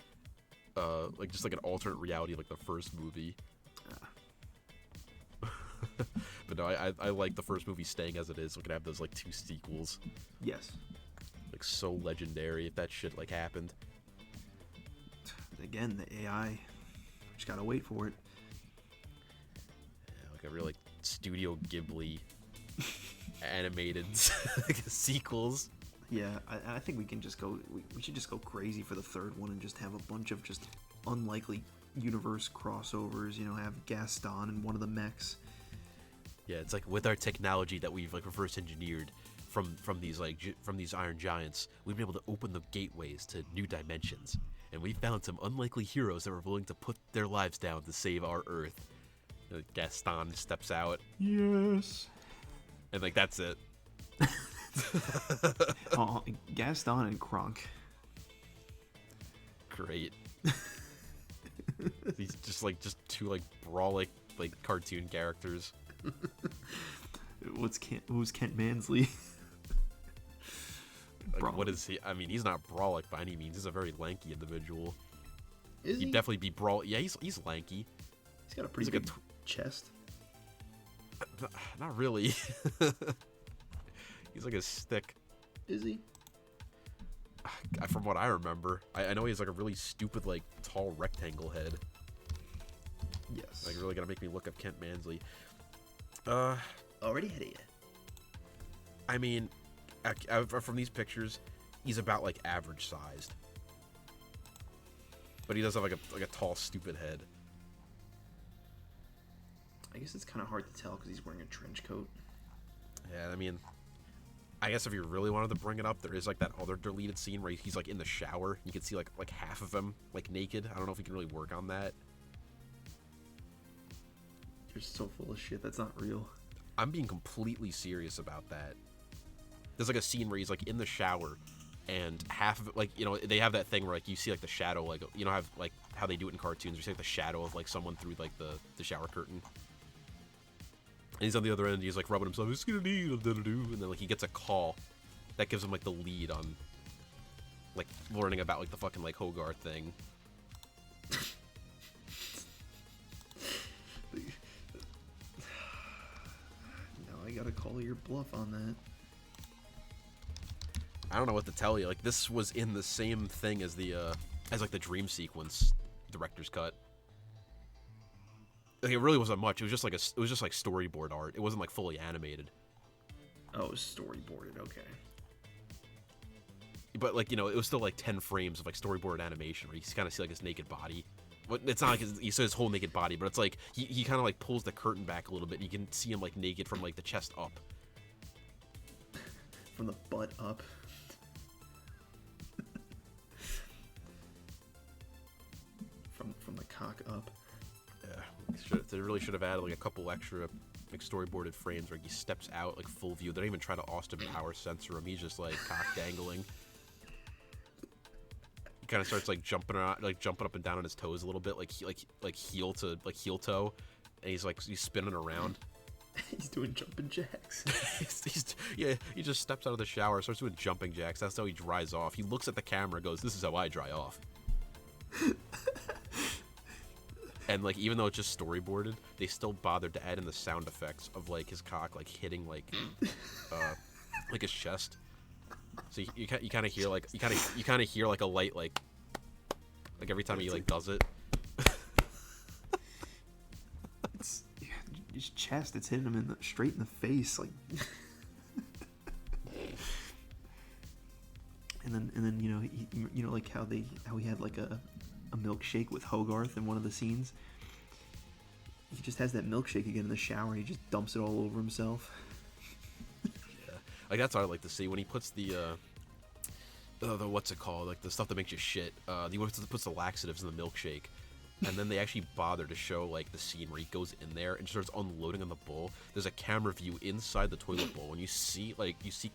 an alternate reality, like the first movie. But no, I like the first movie staying as it is. We can have those, like, 2 sequels. Yes. Like, so legendary if that shit, like, happened. Again, the AI. Just gotta wait for it. Yeah, like a real, like, Studio Ghibli animated sequels. Yeah, I think we can just go. We should just go crazy for the third one and just have a bunch of just unlikely universe crossovers. You know, have Gaston and one of the mechs. Yeah, it's like with our technology that we've, like, reverse engineered from these Iron Giants, we've been able to open the gateways to new dimensions, and we found some unlikely heroes that were willing to put their lives down to save our Earth. Gaston steps out. Yes. And, like, that's it. Oh, Gaston and Kronk. Great. These just 2, like, brawlic, like, cartoon characters. Who's Kent Mansley? Like, what is he? I mean, he's not brawlic by any means. He's a very lanky individual. Is he? He'd definitely be brawl. Yeah, he's lanky. He's got a pretty big chest. Not really. He's like a stick. Is he? From what I remember, I know he's like a really stupid, like, tall rectangle head. Yes. Like, really gonna make me look up Kent Mansley. Already had it. I mean, from these pictures, he's about, like, average sized. But he does have like a tall, stupid head. I guess it's kind of hard to tell because he's wearing a trench coat. Yeah, I mean, I guess if you really wanted to bring it up, there is, like, that other deleted scene where he's, like, in the shower. You can see like half of him, like, naked. I don't know if you can really work on that. You're so full of shit. That's not real. I'm being completely serious about that. There's like a scene where he's like in the shower, and half of it, like, you know, they have that thing where like you see like the shadow, like, you know, have like how they do it in cartoons, you see like the shadow of like someone through like the shower curtain. And he's on the other end, he's like rubbing himself, and then like he gets a call that gives him like the lead on like learning about like the fucking like Hogarth thing. No, I gotta call your bluff on that. I don't know what to tell you. Like, this was in the same thing as the as like the dream sequence director's cut. Like, it really wasn't much. It was just like storyboard art. It wasn't like fully animated. Oh, it was storyboarded. Okay. But like, you know, it was still like 10 frames of like storyboard animation where you kind of see like his naked body. But it's not like you see his whole naked body, but it's like he kind of like pulls the curtain back a little bit, and you can see him like naked from like the chest up. From the butt up. From the cock up. Yeah, they really should have added like a couple extra like storyboarded frames where he steps out like full view. They don't even try to Austin Powers censor him. He's just like cock dangling. He kind of starts like jumping around, like jumping up and down on his toes a little bit, like heel toe, and he's spinning around. He's doing jumping jacks. He just steps out of the shower, starts doing jumping jacks. That's how he dries off. He looks at the camera, goes, "This is how I dry off." And like, even though it's just storyboarded, they still bothered to add in the sound effects of like his cock like hitting like his chest. So you kind of hear like a light like every time he like does it. It's his chest. It's hitting him straight in the face, like. and then you know like how he had like a milkshake with Hogarth in one of the scenes. He just has that milkshake again in the shower, and he just dumps it all over himself. Yeah, like that's what I like to see when he puts the what's it called, like the stuff that makes you shit. He puts the laxatives in the milkshake, and then they actually bother to show like the scene where he goes in there and starts unloading on the bowl. There's a camera view inside the toilet bowl, and you see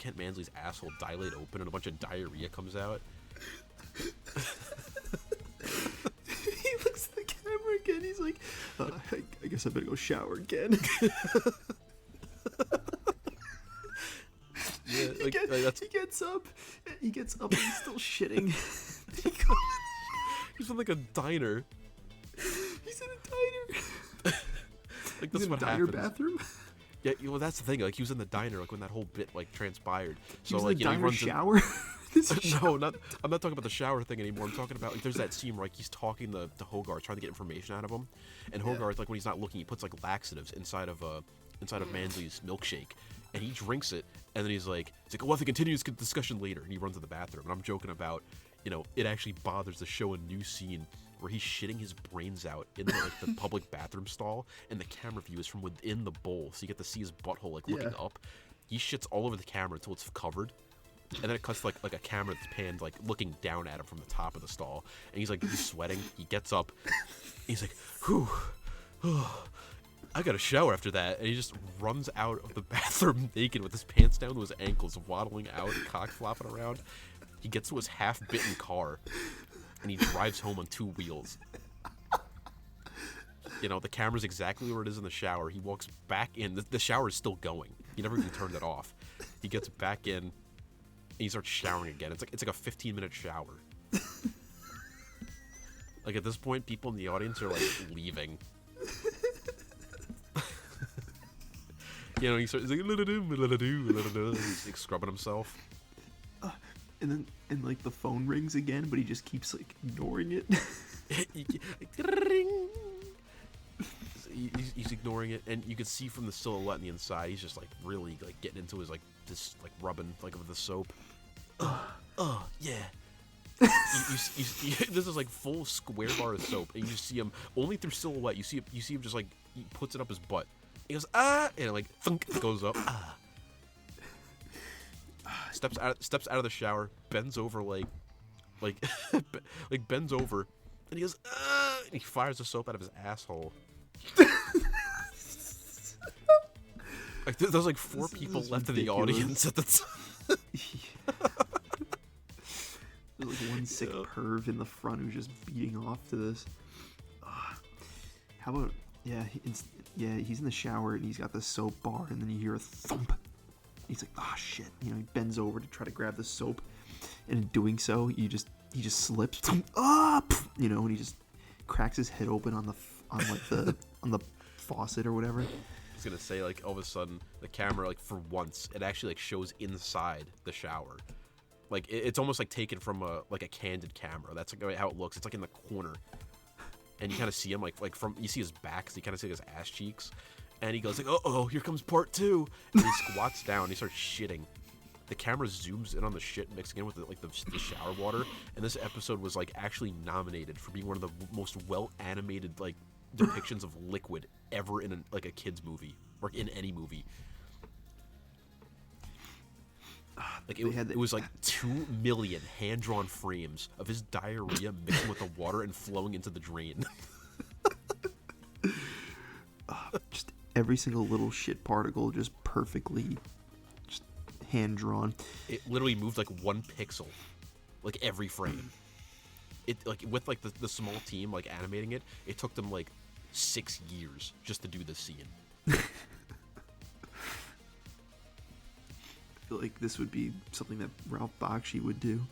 Kent Mansley's asshole dilate open, and a bunch of diarrhea comes out. He looks at the camera again. He's like, I guess I better go shower again. Yeah, he gets up. He gets up and he's still shitting. He's in like a diner. He's in a diner. Like that's what diner happens. Bathroom. Yeah, well, that's the thing. Like, he was in the diner, like when that whole bit like transpired. He was in the diner shower. No, I'm not talking about the shower thing anymore. I'm talking about like there's that scene where like he's talking to Hogarth, trying to get information out of him, and Hogarth, like when he's not looking, he puts like laxatives inside of Mansley's milkshake, and he drinks it, and then he's like, we'll have to continue this discussion later, and he runs to the bathroom. And I'm joking about, you know, it actually bothers to show a new scene where he's shitting his brains out in the public bathroom stall, and the camera view is from within the bowl, so you get to see his butthole like looking up. He shits all over the camera until it's covered. And then it cuts to like a camera that's panned, like looking down at him from the top of the stall. And he's sweating. He gets up. He's like, whew, I got a shower after that. And he just runs out of the bathroom naked with his pants down to his ankles, waddling out, cock flopping around. He gets to his half-bitten car, and he drives home on 2 wheels. You know, the camera's exactly where it is in the shower. He walks back in. The shower is still going. He never even turned it off. He gets back in. He starts showering again. It's like a 15-minute shower. Like at this point, people in the audience are like leaving. You know, he's like scrubbing himself. And like the phone rings again, but he just keeps like ignoring it. He's ignoring it, and you can see from the silhouette on the inside, he's just like really like getting into his like this like rubbing like with the soap. Yeah. This is like full square bar of soap, and you just see him only through silhouette. You see him just like he puts it up his butt. He goes and it like thunk, it goes up. Steps out of the shower, bends over like bends over, and he goes and he fires the soap out of his asshole. Like there's like 4 people left in the audience at the time. There's like one sick perv in the front who's just beating off to this. How about he's in the shower and he's got the soap bar and then you hear a thump. He's like, shit. You know, he bends over to try to grab the soap, and in doing so, he just slips. You know, and he just cracks his head open on the faucet or whatever. I was gonna say, like, all of a sudden the camera, like, for once it actually like shows inside the shower. Like it's almost like taken from a candid camera. That's like how it looks. It's like in the corner, and you kind of see him like from you see his back, so you kind of see like, his ass cheeks, and he goes like, "Oh, here comes part 2," and he squats down. And he starts shitting. The camera zooms in on the shit mixing in with the shower water, and this episode was like actually nominated for being one of the most well animated like depictions of liquid ever in a kid's movie or in any movie. Like it was like 2 million hand-drawn frames of his diarrhea mixing with the water and flowing into the drain. Just every single little shit particle just perfectly just hand-drawn. It literally moved like 1 pixel, like every frame. It like with like the small team like animating it, it took them like 6 years just to do this scene. I feel like this would be something that Ralph Bakshi would do.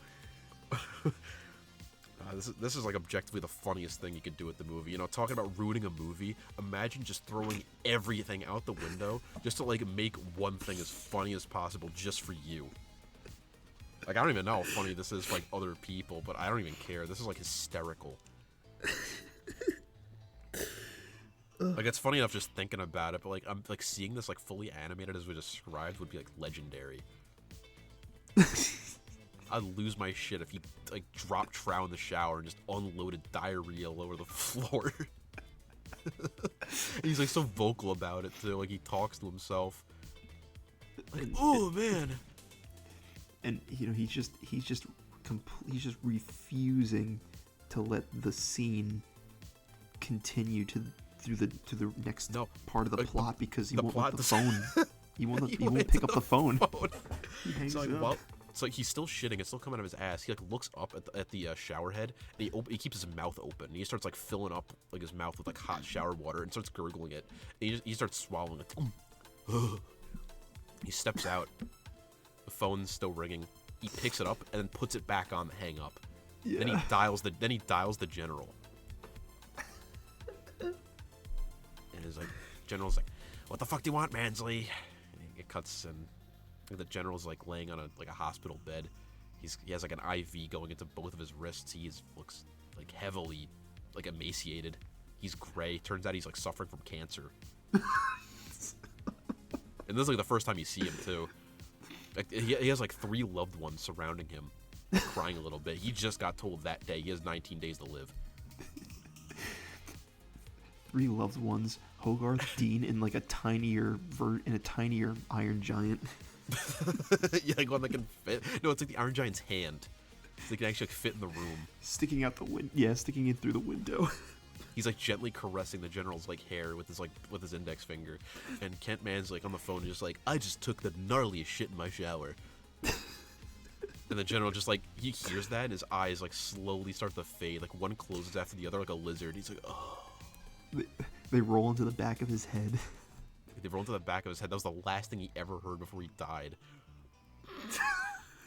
This is like objectively the funniest thing you could do with the movie. You know, talking about ruining a movie, imagine just throwing everything out the window just to like make one thing as funny as possible just for you. Like, I don't even know how funny this is for like other people, but I don't even care. This is like hysterical. Like, it's funny enough just thinking about it, but like I'm like seeing this like fully animated as we described would be like legendary. I'd lose my shit if he like dropped Trow in the shower and just unloaded diarrhea all over the floor. He's like so vocal about it too, like he talks to himself. Like, oh man. And you know, he's just refusing to let the scene continue to the next part of the plot because he won't let the phone. He won't pick up the phone. He hangs it up. It's like he's still shitting. It's still coming out of his ass. He like looks up at the shower head and he keeps his mouth open. And he starts like filling up like his mouth with like hot shower water and starts gurgling it. And he starts swallowing it. He steps out. The phone's still ringing. He picks it up and then puts it back on the hang up. Yeah. Then he dials the general. And his like general's like, "What the fuck do you want, Mansley?" And it cuts and the general's like laying on a hospital bed. He has like an IV going into both of his wrists. He looks like heavily like emaciated. He's gray. Turns out he's like suffering from cancer. And this is like the first time you see him too. Like he has like 3 loved ones surrounding him, crying a little bit. He just got told that day he has 19 days to live. 3 loved ones. Hogarth, Dean, in like a tinier Iron Giant. Yeah, like one that can fit. No, it's like the Iron Giant's hand. So they can actually like, fit in the room. Sticking out the window. Yeah, sticking in through the window. He's like gently caressing the general's like hair with his index finger, and Kent Man's like on the phone, just like, "I just took the gnarliest shit in my shower." And the general just like he hears that, and his eyes like slowly start to fade. Like one closes after the other, like a lizard. He's like, "Oh." They roll into the back of his head. They roll into the back of his head. That was the last thing he ever heard before he died.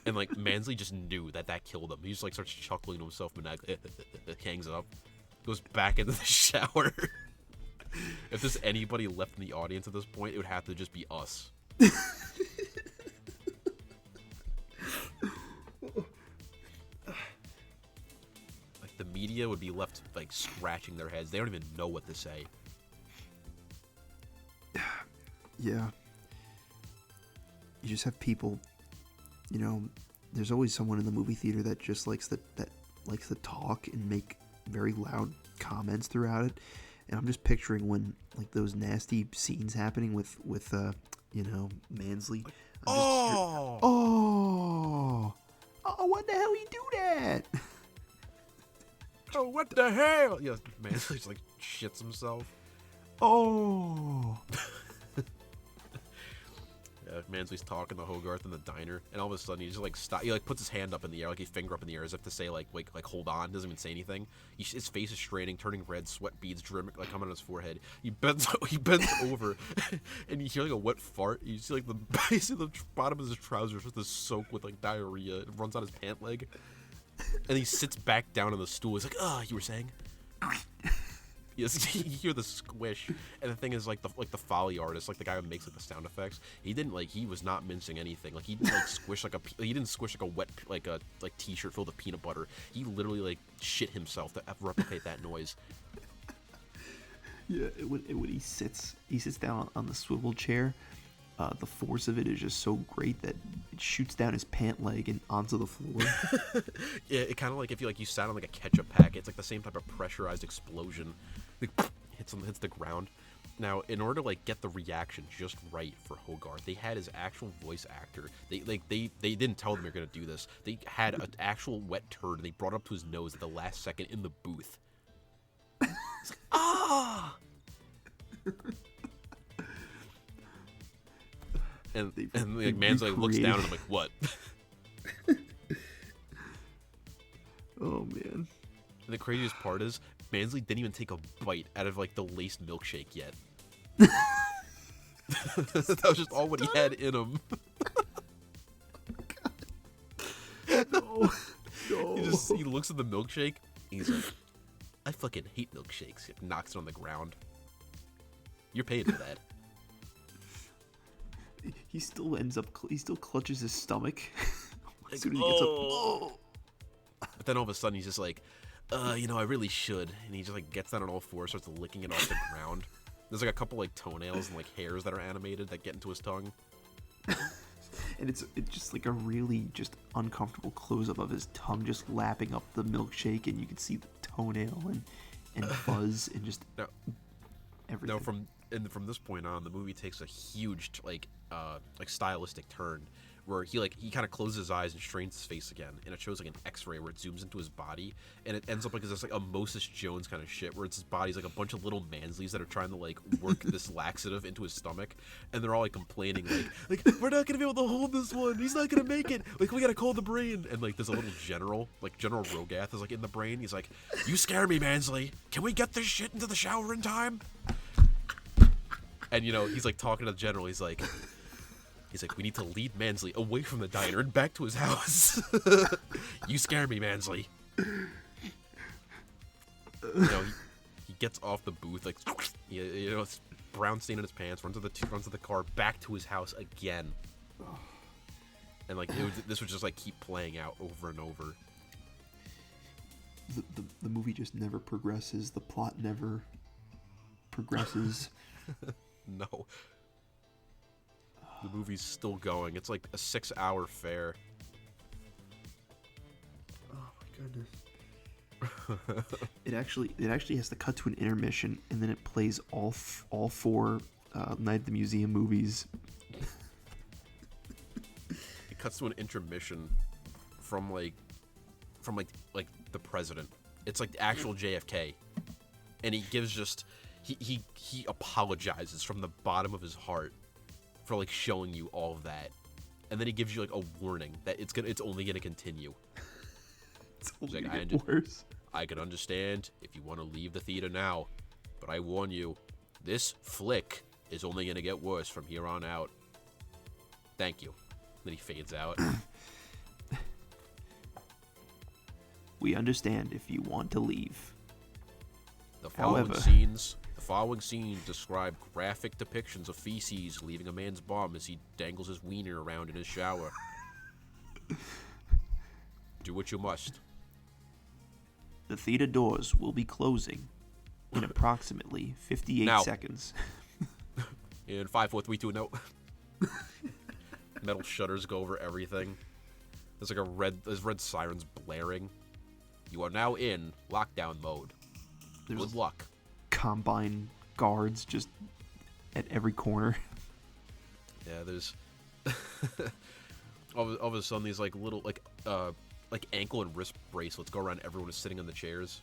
And like Mansley just knew that killed him. He just like starts chuckling to himself, and hangs up, goes back into the shower. If there's anybody left in the audience at this point, it would have to just be us. Like the media would be left like scratching their heads. They don't even know what to say. Yeah. You just have people, you know, there's always someone in the movie theater that just likes to talk and make very loud comments throughout it. And I'm just picturing when like those nasty scenes happening with you know, Mansley. Oh, what the hell you do that? Oh, what the hell? Yeah, Mansley just like shits himself. Oh. Mansley's talking to Hogarth in the diner, and all of a sudden he just like he like puts his hand up in the air, like a finger up in the air, as if to say like hold on. Doesn't even say anything. His face is straining, turning red, sweat beads dripping like coming on his forehead. He bends over, and you hear like a wet fart. You see like the bottom of his trousers just soaked with like diarrhea. It runs on his pant leg, and he sits back down on the stool. He's like, you were saying? Yes, you hear the squish, and the thing is, like the Foley artist, like the guy who makes like the sound effects, he was not mincing anything. Like he didn't like squish he didn't squish like a wet t-shirt filled with peanut butter. He literally like shit himself to replicate that noise. Yeah, when he sits down on the swivel chair, the force of it is just so great that it shoots down his pant leg and onto the floor. Yeah, it kind of like if you sat on like a ketchup packet. It's like the same type of pressurized explosion. Like, hits the ground. Now, in order to like get the reaction just right for Hogarth, they had his actual voice actor. They didn't tell them they're gonna do this. They had an actual wet turd. And they brought it up to his nose at the last second in the booth. It's like, ah. And like Mansley looks down and I'm like, what? Oh man. And the craziest part is Mansley didn't even take a bite out of like the laced milkshake yet. That was just all what he had in him. No. He looks at the milkshake. He's like, I fucking hate milkshakes. He knocks it on the ground. You're paying for that. He still clutches his stomach. As soon as he gets up. Oh. But then all of a sudden he's just like, I really should. And he just like gets down on all fours, starts licking it off the ground. There's like a couple like toenails and like hairs that are animated that get into his tongue. And it's just like a really just uncomfortable close-up of his tongue just lapping up the milkshake, and you can see the toenail and fuzz and just everything. No, from this point on, the movie takes a huge like stylistic turn where he kind of closes his eyes and strains his face again, and it shows like an X-ray where it zooms into his body, and it ends up like this like a Moses Jones kind of shit where it's his body's like a bunch of little Mansleys that are trying to like work this laxative into his stomach, and they're all like complaining like we're not gonna be able to hold this one, he's not gonna make it, like we gotta call the brain, and like there's a little general Rogath is like in the brain, he's like, you scare me, Mansley, can we get this shit into the shower in time? And he's like talking to the general, he's like, we need to lead Mansley away from the diner and back to his house. You scare me, Mansley. He gets off the booth, like, it's brown stain in his pants, runs to the car, back to his house again. And like this would just like keep playing out over and over. The movie just never progresses. The plot never progresses. No. The movie's still going. It's like a 6-hour fare. Oh my goodness. It actually has to cut to an intermission, and then it plays all four Night at the Museum movies. It cuts to an intermission from the president. It's like the actual JFK, and he gives just he apologizes from the bottom of his heart for like showing you all of that, and then he gives you like a warning that it's only gonna continue. It's only gonna get worse. I can understand if you want to leave the theater now, but I warn you, this flick is only gonna get worse from here on out. Thank you. Then he fades out. We understand if you want to leave. The following scenes describe graphic depictions of feces leaving a man's bum as he dangles his wiener around in his shower. Do what you must. The theater doors will be closing in approximately 58 seconds. In 5, 4, 3, 2, no. Metal shutters go over everything. There's red sirens blaring. You are now in lockdown mode. Good luck. Combine guards just at every corner. Yeah, there's all of a sudden these like little like ankle and wrist bracelets go around everyone who's sitting on the chairs.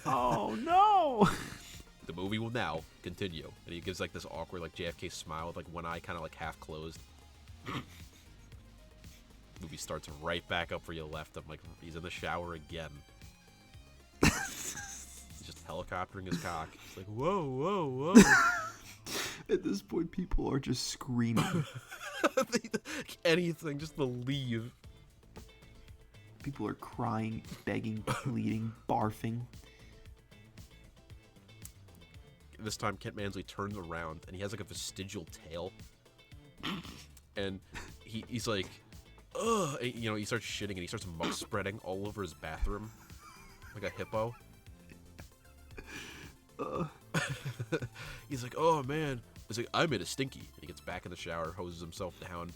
Oh no! the movie will now continue. And he gives like this awkward like JFK smile with like one eye kind of like half closed. Movie starts right back up where you left him. Like he's in the shower again. He's just helicoptering his cock. It's like whoa, whoa, whoa. At this point, people are just screaming. Anything just to leave. People are crying, begging, pleading, barfing. This time, Kent Mansley turns around and he has like a vestigial tail, and he's like, ugh, and, you know, he starts shitting and he starts muck spreading all over his bathroom, like a hippo. He's like, oh man. He's like, I made a stinky. And he gets back in the shower, hoses himself down.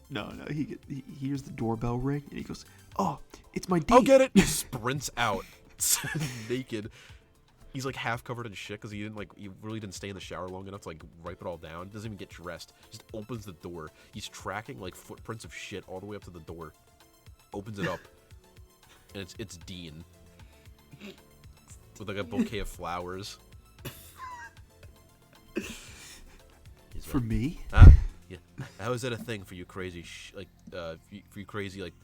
No, he hears the doorbell ring and he goes, oh, it's my date. I'll get it. He sprints out, naked. He's like half covered in shit because he really didn't stay in the shower long enough to like wipe it all down. Doesn't even get dressed. Just opens the door. He's tracking like footprints of shit all the way up to the door. Opens it up, and it's Dean with like a bouquet of flowers. For like, me? Huh? Yeah. How is that a thing for you crazy for you crazy like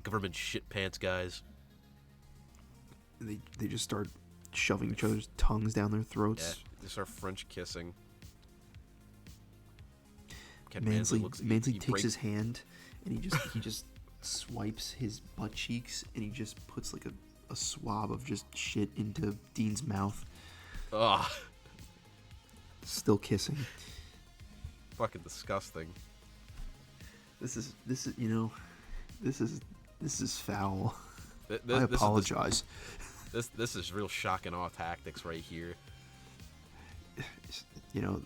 government shit pants guys? They just start shoving each other's tongues down their throats. Yeah, they start French kissing. Mansley takes his hand and he just swipes his butt cheeks and he just puts like a swab of just shit into Dean's mouth. Ugh. Still kissing. Fucking disgusting. This is foul. I This apologize. This is real shock and awe tactics right here. You know,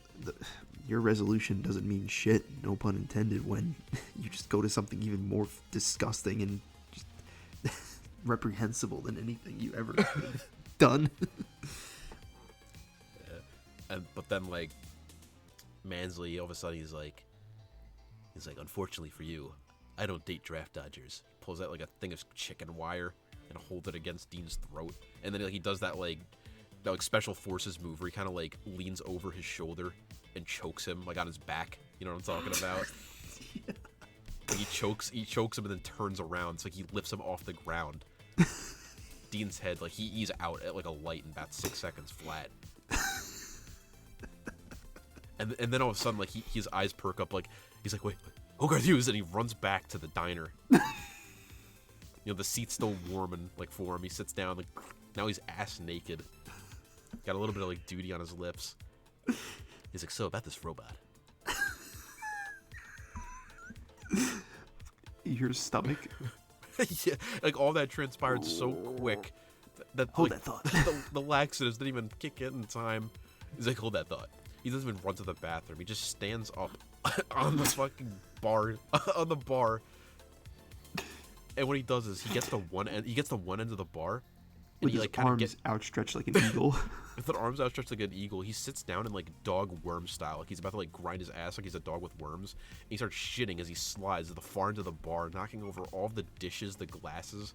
your resolution doesn't mean shit, no pun intended, when you just go to something even more disgusting and just reprehensible than anything you ever done. But then like Mansley, all of a sudden he's like, unfortunately for you, I don't date draft dodgers. He pulls out like a thing of chicken wire and holds it against Dean's throat, and then like he does that special forces move where he kind of like leans over his shoulder and chokes him like on his back. You know what I'm talking about? Yeah. Like he chokes him and then turns around. So like he lifts him off the ground. Dean's head, like he's out at like a light in about 6 seconds flat. And then all of a sudden, like his eyes perk up, like he's like, wait, Hogarth Hughes, and he runs back to the diner. You know, the seat's still warm and like for him. He sits down, like now he's ass naked. Got a little bit of like duty on his lips. He's like, so about this robot. You hear his stomach. Yeah, like all that transpired so quick that hold like, that thought. the laxatives didn't even kick in time. He's like, hold that thought. He doesn't even run to the bathroom. He just stands up on the fucking bar, on the bar. And what he does is he gets the one end of the bar, and with his arms outstretched like an eagle. With the arms outstretched like an eagle, he sits down in like dog worm style, like he's about to like grind his ass like he's a dog with worms. And he starts shitting as he slides to the far end of the bar, knocking over all of the dishes, the glasses.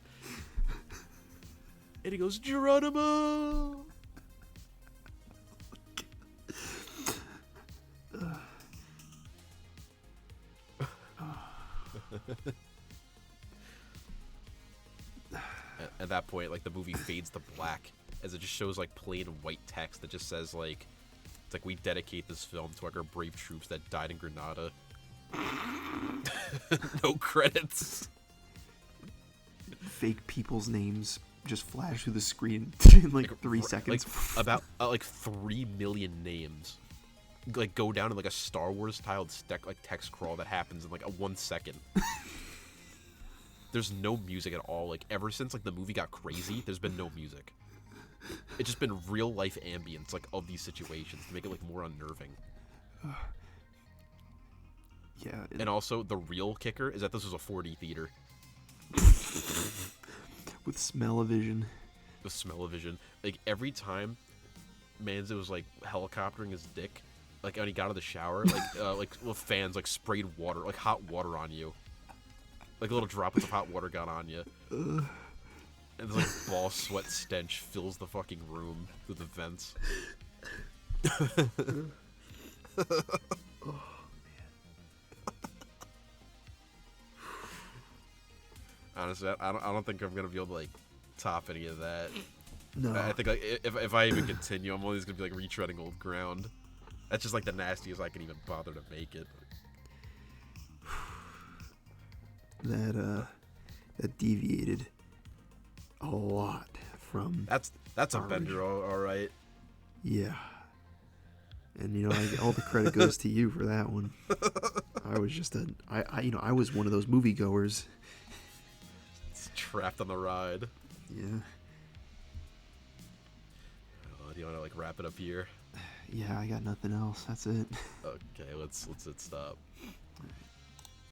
And he goes, Geronimo! At that point, like the movie fades to black as it just shows like plain white text that just says like, it's like, we dedicate this film to like our brave troops that died in Grenada. No credits. Fake people's names just flash through the screen in like 3 seconds. Like about like 3 million names like go down in like a Star Wars styled text crawl that happens in like a 1 second. There's no music at all. Like ever since like the movie got crazy, there's been no music. It's just been real life ambience like of these situations to make it like more unnerving. Yeah. And also the real kicker is that this was a 4D theater. With smell-o-vision. With smell-o-vision. Like every time Mansley was like helicoptering his dick, like when he got out of the shower, like little fans like sprayed water, like hot water on you. Like little droplets of hot water got on you. And this like ball sweat stench fills the fucking room through the vents. Honestly, I don't think I'm gonna be able to like top any of that. No. I think like if I even continue, I'm always gonna be like retreading old ground. That's just like the nastiest I can even bother to make it. That deviated a lot from. That's a bender, all right. Yeah. And all the credit goes to you for that one. I was just I was one of those moviegoers. It's trapped on the ride. Yeah. Do you want to like wrap it up here? Yeah, I got nothing else. That's it. Okay, let's stop.